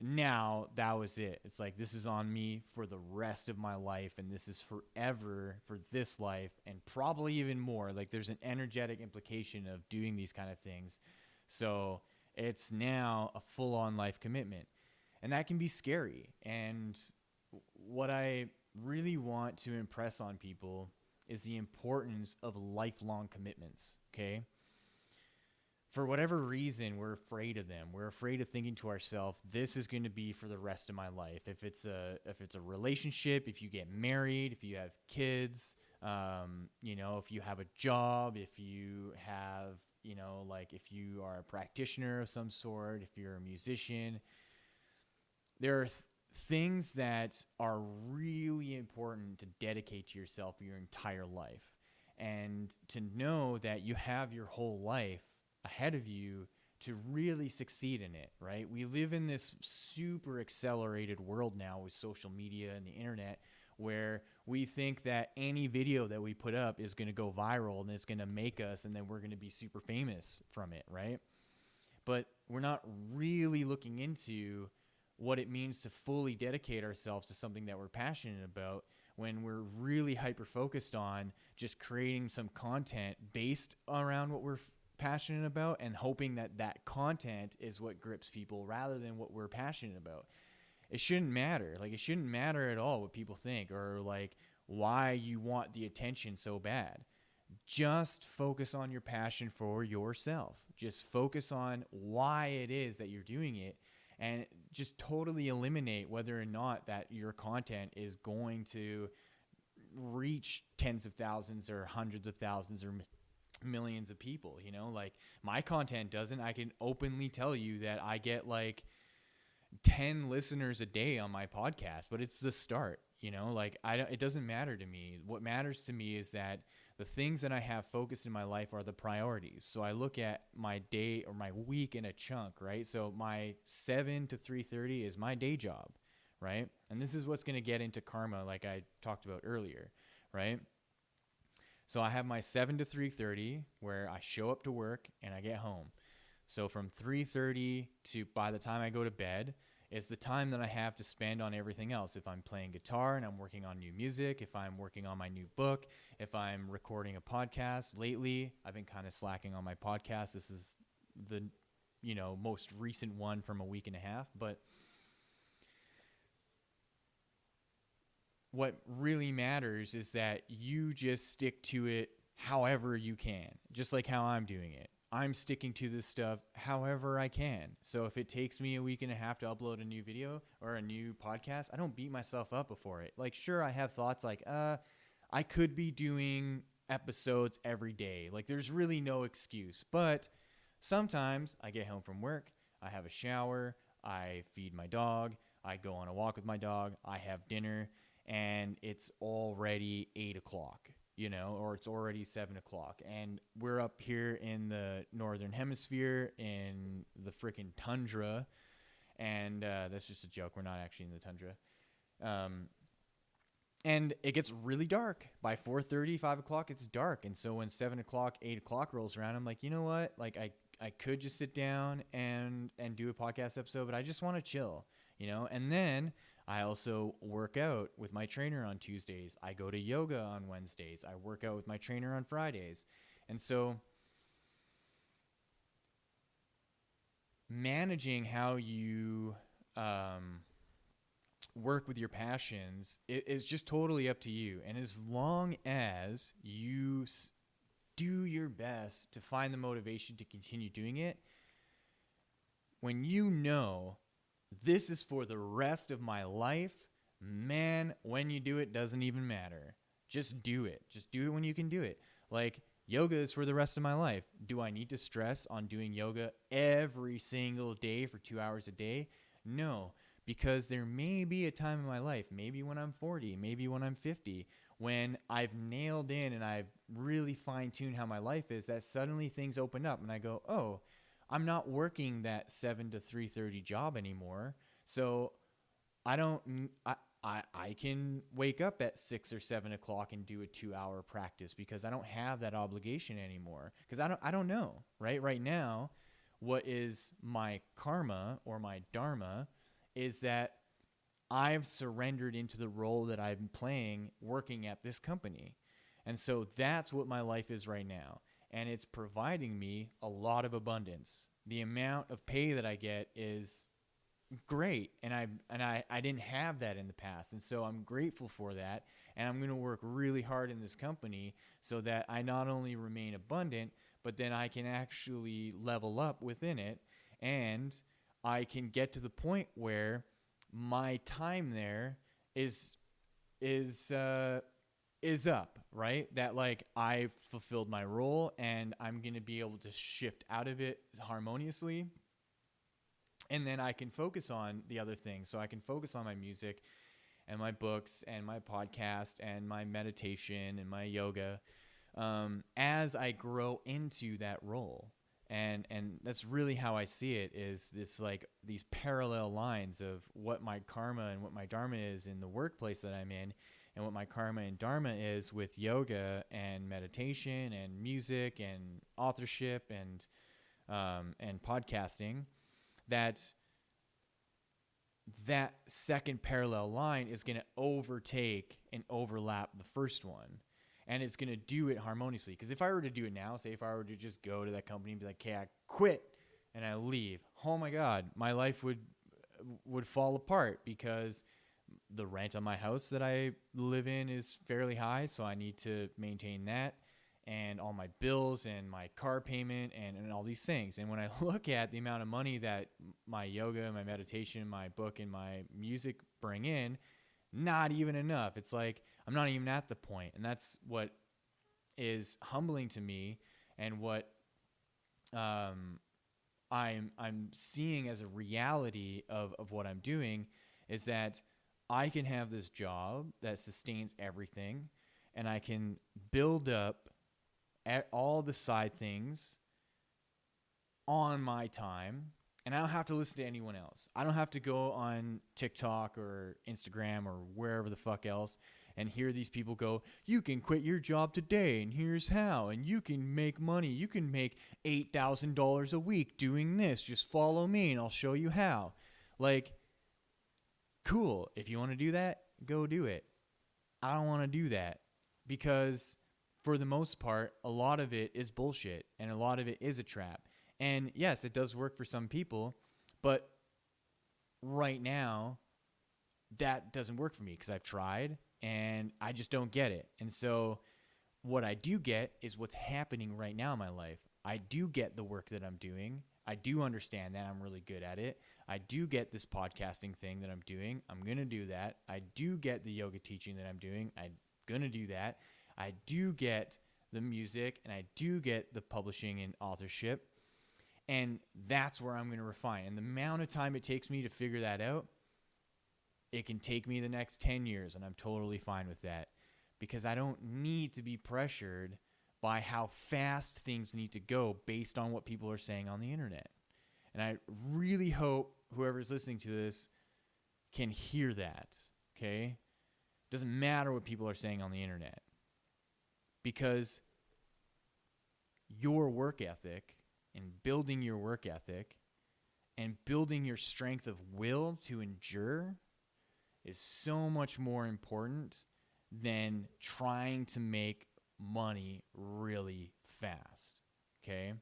Now that was it. It's like, this is on me for the rest of my life, and this is forever for this life, and probably even more. There's an energetic implication of doing these kind of things. So it's now a full-on life commitment, and that can be scary. And what I really want to impress on people is the importance of lifelong commitments, okay? For whatever reason, we're afraid of them. We're afraid of thinking to ourselves, this is going to be for the rest of my life. If it's a relationship, if you get married, if you have kids, if you have a job, if you have, if you are a practitioner of some sort, if you're a musician, there are things that are really important to dedicate to yourself your entire life. And to know that you have your whole life ahead of you to really succeed in it, right? We live in this super accelerated world now with social media and the internet, where we think that any video that we put up is going to go viral and it's going to make us, and then we're going to be super famous from it, right? But we're not really looking into what it means to fully dedicate ourselves to something that we're passionate about, when we're really hyper-focused on just creating some content based around what we're passionate about and hoping that that content is what grips people rather than what we're passionate about. It shouldn't matter. It shouldn't matter at all what people think or why you want the attention so bad. Just focus on your passion for yourself. Just focus on why it is that you're doing it, and just totally eliminate whether or not that your content is going to reach tens of thousands or hundreds of thousands or millions of people. My content doesn't. I can openly tell you that I get 10 listeners a day on my podcast, but it's the start. It doesn't matter to me. What matters to me is that the things that I have focused in my life are the priorities. So I look at my day or my week in a chunk, right? So my 7 to 3:30 is my day job, right? And this is what's going to get into karma, like I talked about earlier, right? So I have my 7 to 3:30 where I show up to work and I get home. So from 3:30 to by the time I go to bed is the time that I have to spend on everything else. If I'm playing guitar and I'm working on new music, if I'm working on my new book, if I'm recording a podcast. Lately, I've been kind of slacking on my podcast. This is the, most recent one from a week and a half. But what really matters is that you just stick to it however you can, just like how I'm doing it. I'm sticking to this stuff however I can. So if it takes me a week and a half to upload a new video or a new podcast, I don't beat myself up before it. Sure, I have thoughts I could be doing episodes every day. There's really no excuse. But sometimes I get home from work, I have a shower, I feed my dog, I go on a walk with my dog, I have dinner, and it's already 8 o'clock. Or it's already 7 o'clock. And we're up here in the Northern Hemisphere in the freaking tundra. And that's just a joke. We're not actually in the tundra. And it gets really dark. By 4:30, 5 o'clock, it's dark. And so when 7 o'clock, 8 o'clock rolls around, I'm like, you know what? I could just sit down and do a podcast episode, but I just want to chill, And then I also work out with my trainer on Tuesdays. I go to yoga on Wednesdays. I work out with my trainer on Fridays. And so managing how you work with your passions is just totally up to you. And as long as you do your best to find the motivation to continue doing it, when you know this is for the rest of my life, man, when you do it doesn't even matter. Just do it. Just do it when you can do it. Like, yoga is for the rest of my life. Do I need to stress on doing yoga every single day for 2 hours a day? No, because there may be a time in my life, maybe when I'm 40, maybe when I'm 50, when I've nailed in and I've really fine-tuned how my life is, that suddenly things open up and I go, oh, I'm not working that 7 to 3:30 job anymore. So I can wake up at 6 or 7 o'clock and do a 2-hour practice because I don't have that obligation anymore. Because I don't know, right? Right now, what is my karma or my dharma is that I've surrendered into the role that I'm playing working at this company. And so that's what my life is right now. And it's providing me a lot of abundance. The amount of pay that I get is great. And I didn't have that in the past. And so I'm grateful for that. And I'm going to work really hard in this company so that I not only remain abundant, but then I can actually level up within it. And I can get to the point where my time there is up, right? That like I fulfilled my role and I'm going to be able to shift out of it harmoniously. And then I can focus on the other things. So I can focus on my music and my books and my podcast and my meditation and my yoga as I grow into that role. And that's really how I see it, is this like these parallel lines of what my karma and what my dharma is in the workplace that I'm in, and what my karma and dharma is with yoga and meditation and music and authorship and podcasting. That second parallel line is going to overtake and overlap the first one. And it's going to do it harmoniously. Because if I were to do it now, say if I were to just go to that company and be like, okay, I quit and I leave, oh my God, my life would fall apart, because the rent on my house that I live in is fairly high. So I need to maintain that, and all my bills and my car payment and all these things. And when I look at the amount of money that my yoga, my meditation, my book, and my music bring in, not even enough. It's like I'm not even at the point. And that's what is humbling to me, and what I'm seeing as a reality of what I'm doing, is that I can have this job that sustains everything, and I can build up at all the side things on my time. And I don't have to listen to anyone else. I don't have to go on TikTok or Instagram or wherever the fuck else and hear these people go, you can quit your job today and here's how, and you can make money. You can make $8,000 a week doing this. Just follow me and I'll show you how. Like, cool. If you want to do that, go do it. I don't want to do that, because for the most part, a lot of it is bullshit and a lot of it is a trap. And yes, it does work for some people, but right now, that doesn't work for me, because I've tried and I just don't get it. And so what I do get is what's happening right now in my life. I do get the work that I'm doing. I do understand that I'm really good at it. I do get this podcasting thing that I'm doing. I'm going to do that. I do get the yoga teaching that I'm doing. I'm going to do that. I do get the music, and I do get the publishing and authorship. And that's where I'm going to refine. And the amount of time it takes me to figure that out, it can take me the next 10 years, and I'm totally fine with that, because I don't need to be pressured by how fast things need to go based on what people are saying on the internet. And I really hope whoever's listening to this can hear that, okay? It doesn't matter what people are saying on the internet, because your work ethic and building your work ethic and building your strength of will to endure is so much more important than trying to make money really fast. Okay?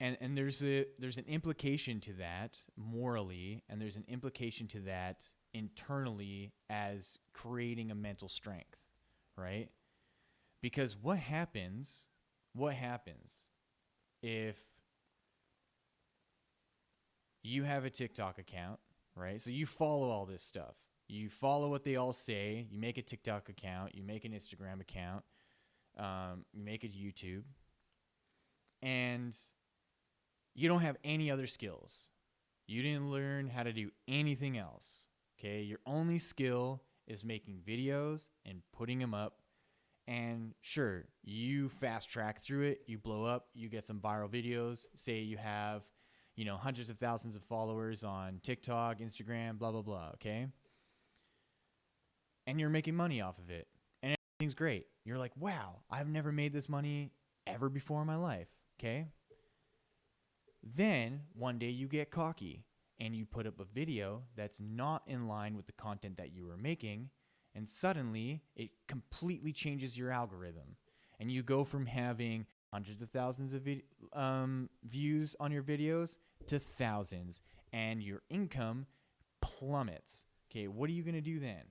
And there's an implication to that morally, and there's an implication to that internally as creating a mental strength, right? Because what happens if you have a TikTok account, right? So you follow all this stuff. You follow what they all say. You make a TikTok account. You make an Instagram account. You make a YouTube. And you don't have any other skills. You didn't learn how to do anything else. Okay? Your only skill is making videos and putting them up. And sure, you fast track through it. You blow up. You get some viral videos. Say you have, hundreds of thousands of followers on TikTok, Instagram, blah, blah, blah. Okay? And you're making money off of it. And everything's great. You're like, wow, I've never made this money ever before in my life. Okay? Then one day you get cocky and you put up a video that's not in line with the content that you were making, and suddenly it completely changes your algorithm. And you go from having hundreds of thousands of views on your videos to thousands, and your income plummets. Okay, what are you going to do then?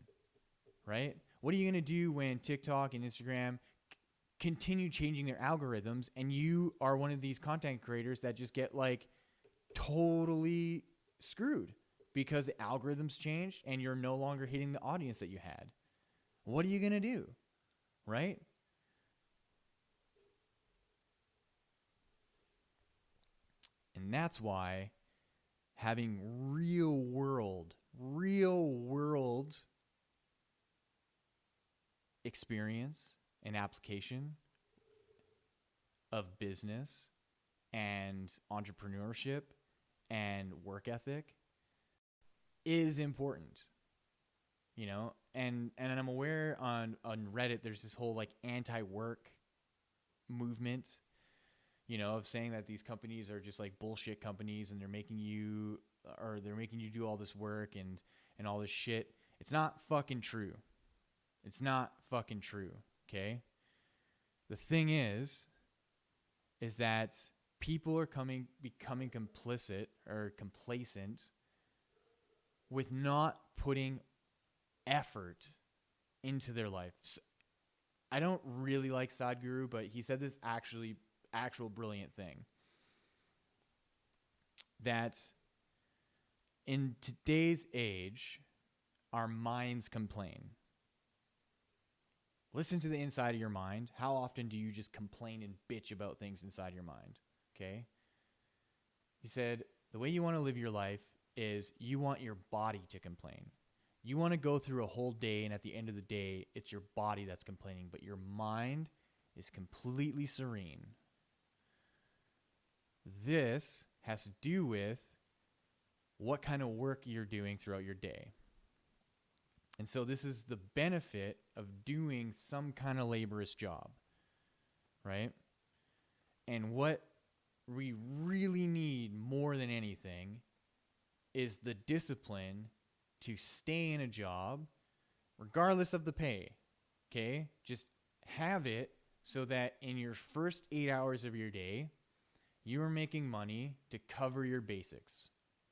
Right? What are you going to do when TikTok and Instagram continue changing their algorithms and you are one of these content creators that just get totally screwed because the algorithms changed and you're no longer hitting the audience that you had? What are you going to do? Right? And that's why having real world experience and application of business and entrepreneurship and work ethic is important, and I'm aware on Reddit there's this whole anti-work movement, of saying that these companies are just bullshit companies and they're making you do all this work and all this shit. It's not fucking true. It's not fucking true. Okay? The thing is that people are becoming complicit or complacent with not putting effort into their life. So, I don't really like Sadhguru, but he said this actual brilliant thing. That in today's age, our minds complain. Listen to the inside of your mind. How often do you just complain and bitch about things inside your mind? Okay? He said, the way you want to live your life is you want your body to complain. You want to go through a whole day, and at the end of the day, it's your body that's complaining, but your mind is completely serene. This has to do with what kind of work you're doing throughout your day. And so this is the benefit of doing some kind of laborious job, right? And what we really need more than anything is the discipline to stay in a job regardless of the pay, okay? Just have it so that in your first 8 hours of your day, you are making money to cover your basics,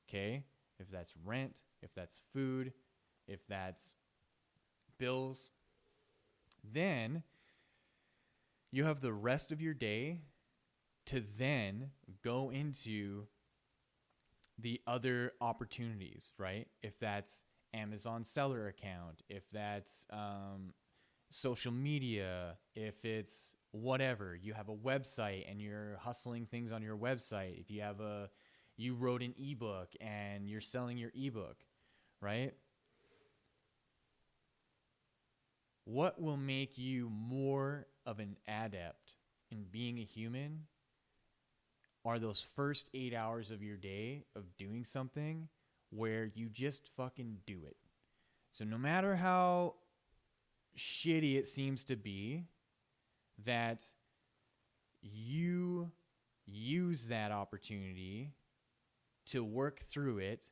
okay? If that's rent, if that's food, if that's bills, then you have the rest of your day to then go into the other opportunities, right? If that's Amazon seller account, if that's social media, if it's whatever, you have a website and you're hustling things on your website. If you wrote an ebook and you're selling your ebook, right? What will make you more of an adept in being a human are those first 8 hours of your day of doing something where you just fucking do it. So no matter how shitty it seems to be, that you use that opportunity to work through it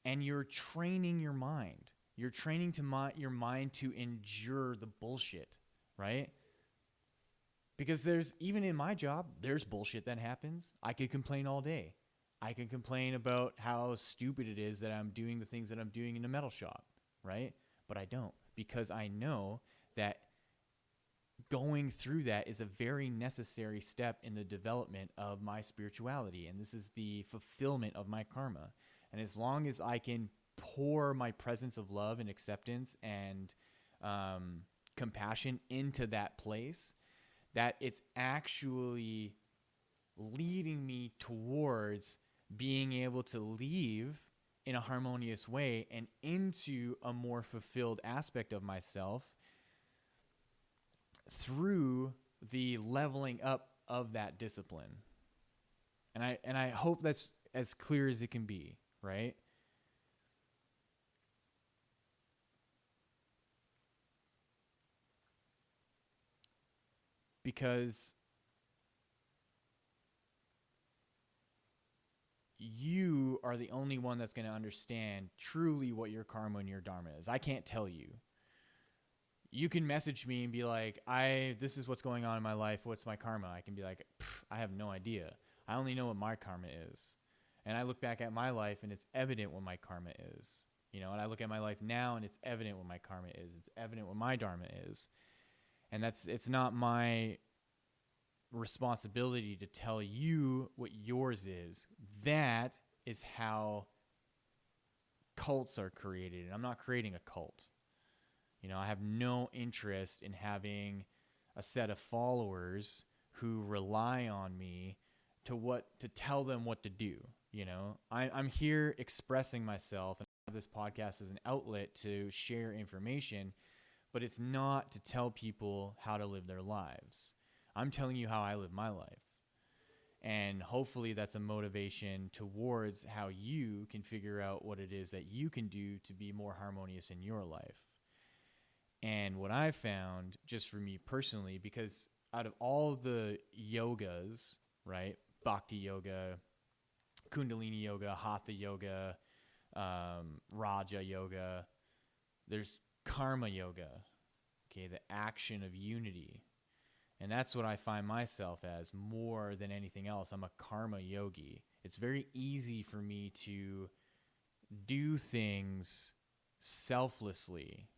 And you're training your mind. You're training your mind to endure the bullshit, right? Because even in my job, there's bullshit that happens. I could complain all day. I can complain about how stupid it is that I'm doing the things that I'm doing in the metal shop, right? But I don't, because I know that going through that is a very necessary step in the development of my spirituality. And this is the fulfillment of my karma. And as long as I can pour my presence of love and acceptance and compassion into that place, that it's actually leading me towards being able to leave in a harmonious way and into a more fulfilled aspect of myself through the leveling up of that discipline. And I hope that's as clear as it can be, right? Because you are the only one that's going to understand truly what your karma and your dharma is. I can't tell you. You can message me and be like, this is what's going on in my life. What's my karma? I can be like, I have no idea. I only know what my karma is. And I look back at my life and it's evident what my karma is. And I look at my life now and it's evident what my karma is. It's evident what my dharma is. And it's not my responsibility to tell you what yours is. That is how cults are created. And I'm not creating a cult. I have no interest in having a set of followers who rely on me to tell them what to do. I'm here expressing myself, and this podcast is an outlet to share information, but it's not to tell people how to live their lives. I'm telling you how I live my life. And hopefully that's a motivation towards how you can figure out what it is that you can do to be more harmonious in your life. And what I found, just for me personally, because out of all the yogas, right, Bhakti yoga, Kundalini yoga, Hatha yoga, Raja yoga, there's karma yoga, okay, the action of unity. And that's what I find myself as more than anything else. I'm a karma yogi. It's very easy for me to do things selflessly.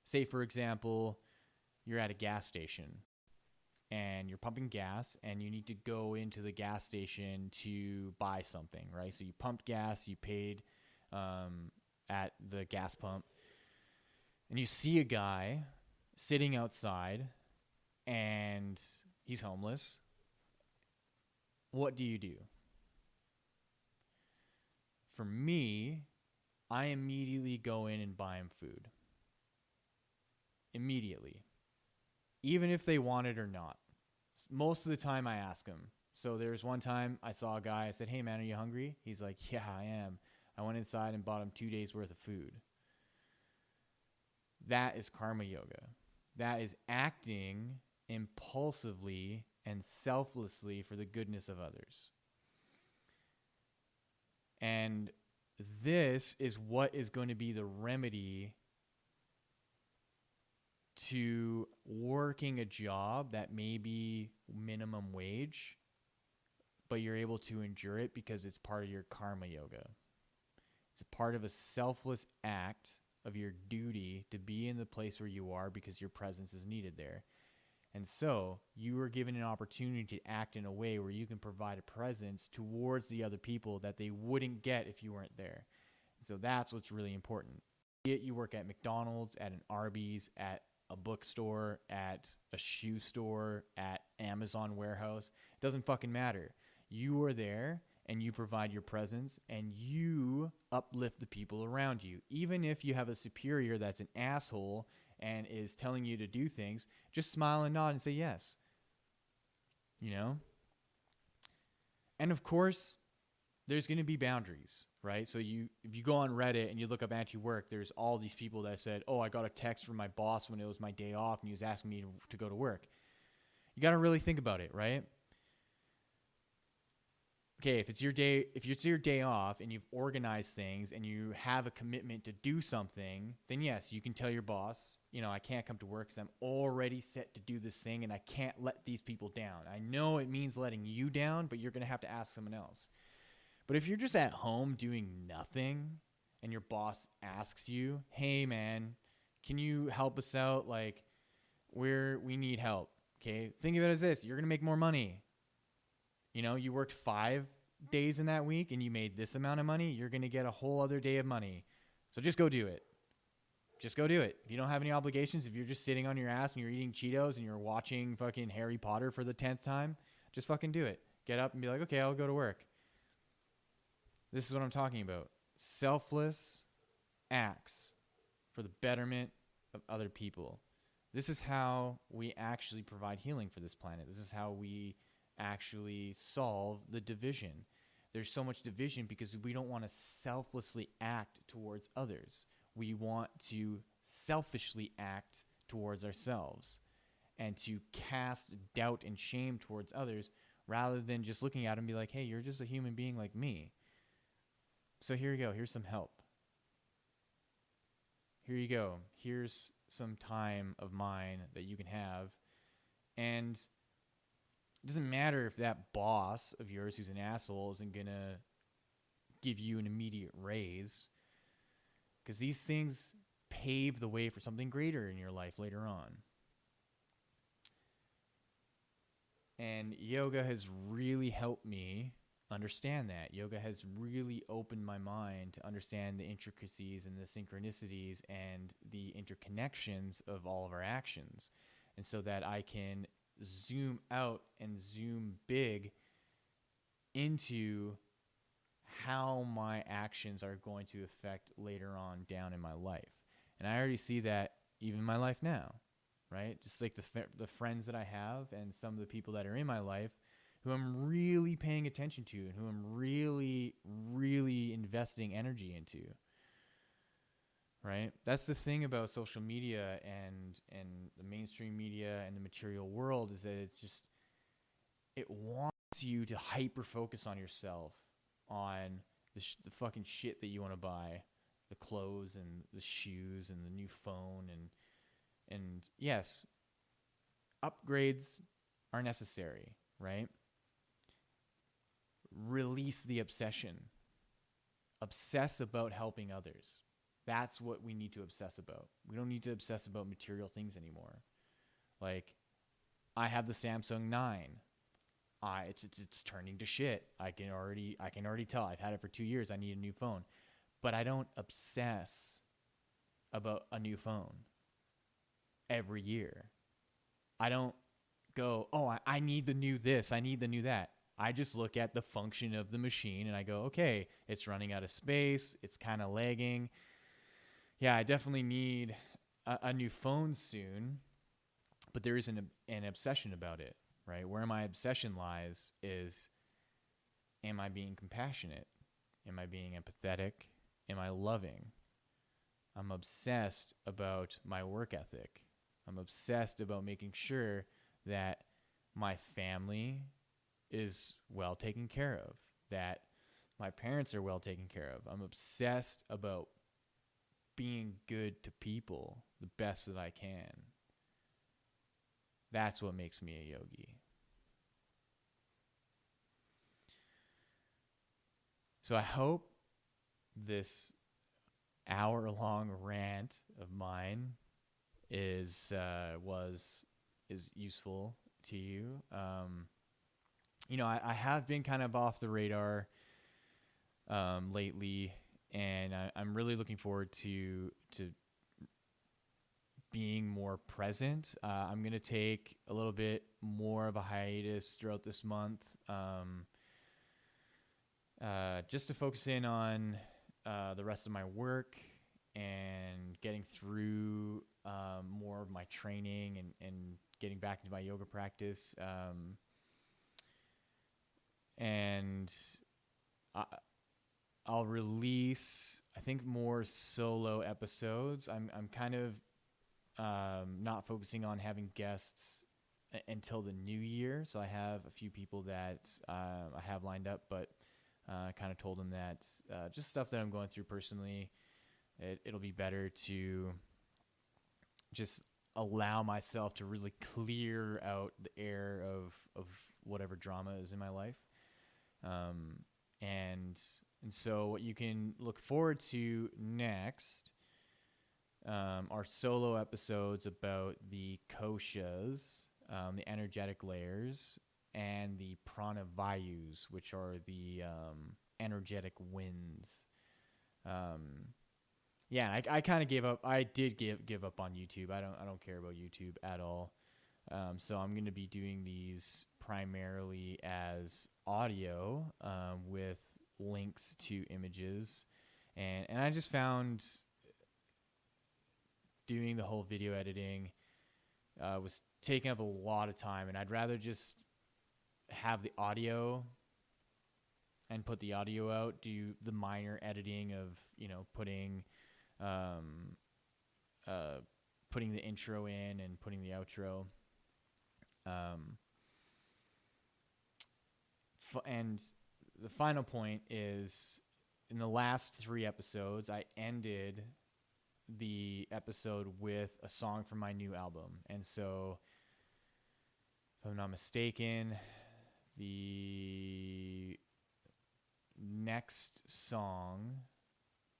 Say for example, you're at a gas station and you're pumping gas and you need to go into the gas station to buy something, right? So you pumped gas, you paid at the gas pump, and you see a guy sitting outside and he's homeless. What do you do? For me, I immediately go in and buy him food. Immediately. Even if they want it or not. Most of the time I ask them. So there's one time I saw a guy, I said, "Hey man, are you hungry?" He's like, "Yeah, I am." I went inside and bought him 2 days worth of food. That is karma yoga. That is acting impulsively and selflessly for the goodness of others. And this is what is going to be the remedy to working a job that may be minimum wage, but you're able to endure it because it's part of your karma yoga. It's a part of a selfless act of your duty to be in the place where you are because your presence is needed there. And so you are given an opportunity to act in a way where you can provide a presence towards the other people that they wouldn't get if you weren't there. So that's what's really important. Be it you work at McDonald's, at an Arby's, at a bookstore, at a shoe store, at Amazon warehouse. It doesn't fucking matter. You are there and you provide your presence and you uplift the people around you. Even if you have a superior that's an asshole and is telling you to do things, just smile and nod and say yes. And of course, there's going to be boundaries, right? So if you go on Reddit and you look up anti-work, there's all these people that said, "Oh, I got a text from my boss when it was my day off and he was asking me to go to work." You got to really think about it, right? okay, if it's your day off and you've organized things and you have a commitment to do something, then yes, you can tell your boss, I can't come to work because I'm already set to do this thing and I can't let these people down. I know it means letting you down, but you're going to have to ask someone else. But if you're just at home doing nothing and your boss asks you, hey man, can you help us out? Like, we need help. Okay. Think of it as this. You're going to make more money. You worked 5 days in that week and you made this amount of money. You're going to get a whole other day of money. So just go do it. Just go do it. If you don't have any obligations, if you're just sitting on your ass and you're eating Cheetos and you're watching fucking Harry Potter for the 10th time, just fucking do it. Get up and be like, okay, I'll go to work. This is what I'm talking about. Selfless acts for the betterment of other people. This is how we actually provide healing for this planet. This is how we actually solve the division. There's so much division because we don't want to selflessly act towards others. We want to selfishly act towards ourselves and to cast doubt and shame towards others rather than just looking at them and be like, hey, you're just a human being like me. So here you go. Here's some help. Here you go. Here's some time of mine that you can have. And it doesn't matter if that boss of yours who's an asshole isn't going to give you an immediate raise, because these things pave the way for something greater in your life later on. And yoga has really helped me understand that. Yoga has really opened my mind to understand the intricacies and the synchronicities and the interconnections of all of our actions. And so that I can zoom out and zoom big into how my actions are going to affect later on down in my life. And I already see that even in my life now, right? Just like the friends that I have and some of the people that are in my life who I'm really paying attention to and who I'm really, really investing energy into, right? That's the thing about social media and the mainstream media and the material world, is that it wants you to hyper focus on yourself, on the fucking shit that you want to buy, the clothes and the shoes and the new phone, and yes, upgrades are necessary, right? Release the obsession. Obsess about helping others. That's what we need to obsess about. We don't need to obsess about material things anymore. Like, I have the Samsung 9. It's turning to shit. I can already tell. I've had it for 2 years. I need a new phone. But I don't obsess about a new phone every year. I don't go, oh, I need the new this. I need the new that. I just look at the function of the machine and I go, okay, it's running out of space. It's kind of lagging. Yeah, I definitely need a new phone soon. But there is an obsession about it, right? Where my obsession lies is, am I being compassionate? Am I being empathetic? Am I loving? I'm obsessed about my work ethic. I'm obsessed about making sure that my family is well taken care of, that my parents are well taken care of. I'm obsessed about being good to people the best that I can. That's what makes me a yogi. So I hope this hour-long rant of mine is useful to you. I have been kind of off the radar lately, and I'm really looking forward to being more present. I'm going to take a little bit more of a hiatus throughout this month, just to focus in on the rest of my work and getting through more of my training and getting back into my yoga practice. And I'll release, I think, more solo episodes. I'm kind of not focusing on having guests until the new year. So I have a few people that I have lined up, but I kind of told them that just stuff that I'm going through personally, it'll be better to just allow myself to really clear out the air of whatever drama is in my life. And so what you can look forward to next are solo episodes about the koshas, the energetic layers, and the pranavayus, which are the energetic winds. I kind of gave up. I did give up on YouTube. I don't care about YouTube at all. So I'm going to be doing these primarily as audio with links to images, and I just found doing the whole video editing was taking up a lot of time, and I'd rather just have the audio and put the audio out, do the minor editing of, putting the intro in and putting the outro. And the final point is, in the last 3 episodes, I ended the episode with a song from my new album. And so, if I'm not mistaken, the next song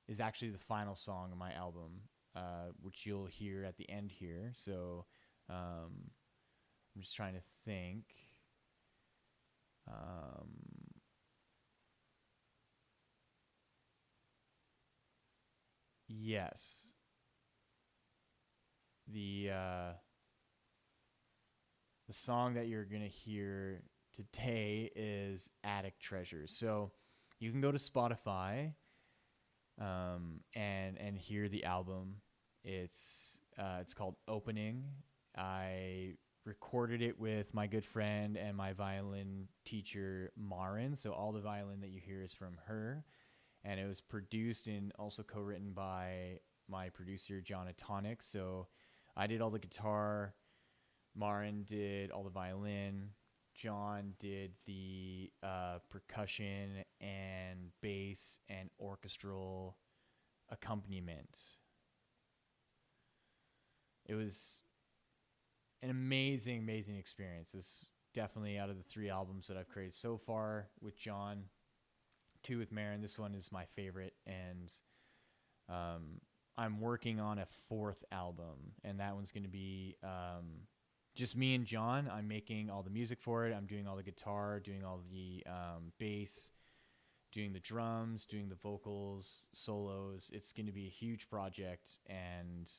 is actually the final song of my album, which you'll hear at the end here. So I'm just trying to think. Yes. The song that you're going to hear today is Attic Treasures. So you can go to Spotify and hear the album. It's called Opening. I recorded it with my good friend and my violin teacher, Marin. So all the violin that you hear is from her. And it was produced and also co-written by my producer, John Atonic. So I did all the guitar. Marin did all the violin. John did the percussion and bass and orchestral accompaniment. It was an amazing experience. This definitely, out of the 3 albums that I've created so far with John, 2 with Marin, this one is my favorite. And I'm working on a 4th album, and that one's going to be just me and John. I'm making all the music for it. I'm doing all the guitar, doing all the bass, doing the drums, doing the vocals, solos. It's going to be a huge project, and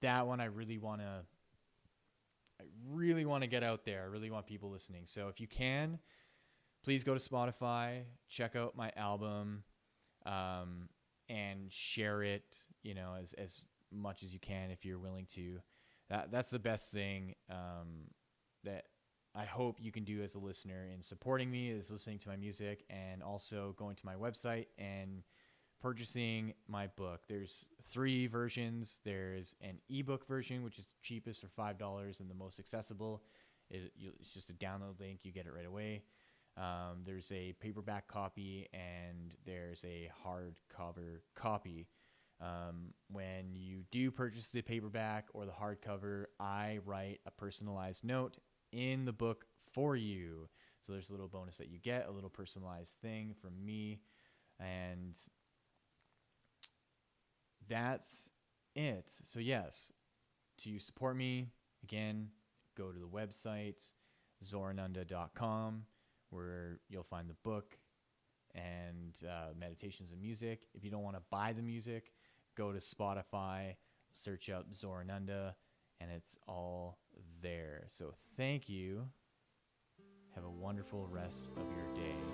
that one I really want to get out there. I really want people listening. So if you can, please go to Spotify, check out my album, and share it, as much as you can if you're willing to. That's the best thing that I hope you can do as a listener in supporting me, is listening to my music, and also going to my website and purchasing my book. There's 3 versions. There's an ebook version, which is cheapest for $5 and the most accessible. It's just a download link. You get it right away. There's a paperback copy, and there's a hardcover copy. When you do purchase the paperback or the hardcover, I write a personalized note in the book for you. So there's a little bonus that you get, a little personalized thing from me. And that's it. So yes, to support me, again, go to the website, zorananda.com, where you'll find the book and meditations and music. If you don't want to buy the music, go to Spotify, search up Zorananda, and it's all there. So thank you. Have a wonderful rest of your day.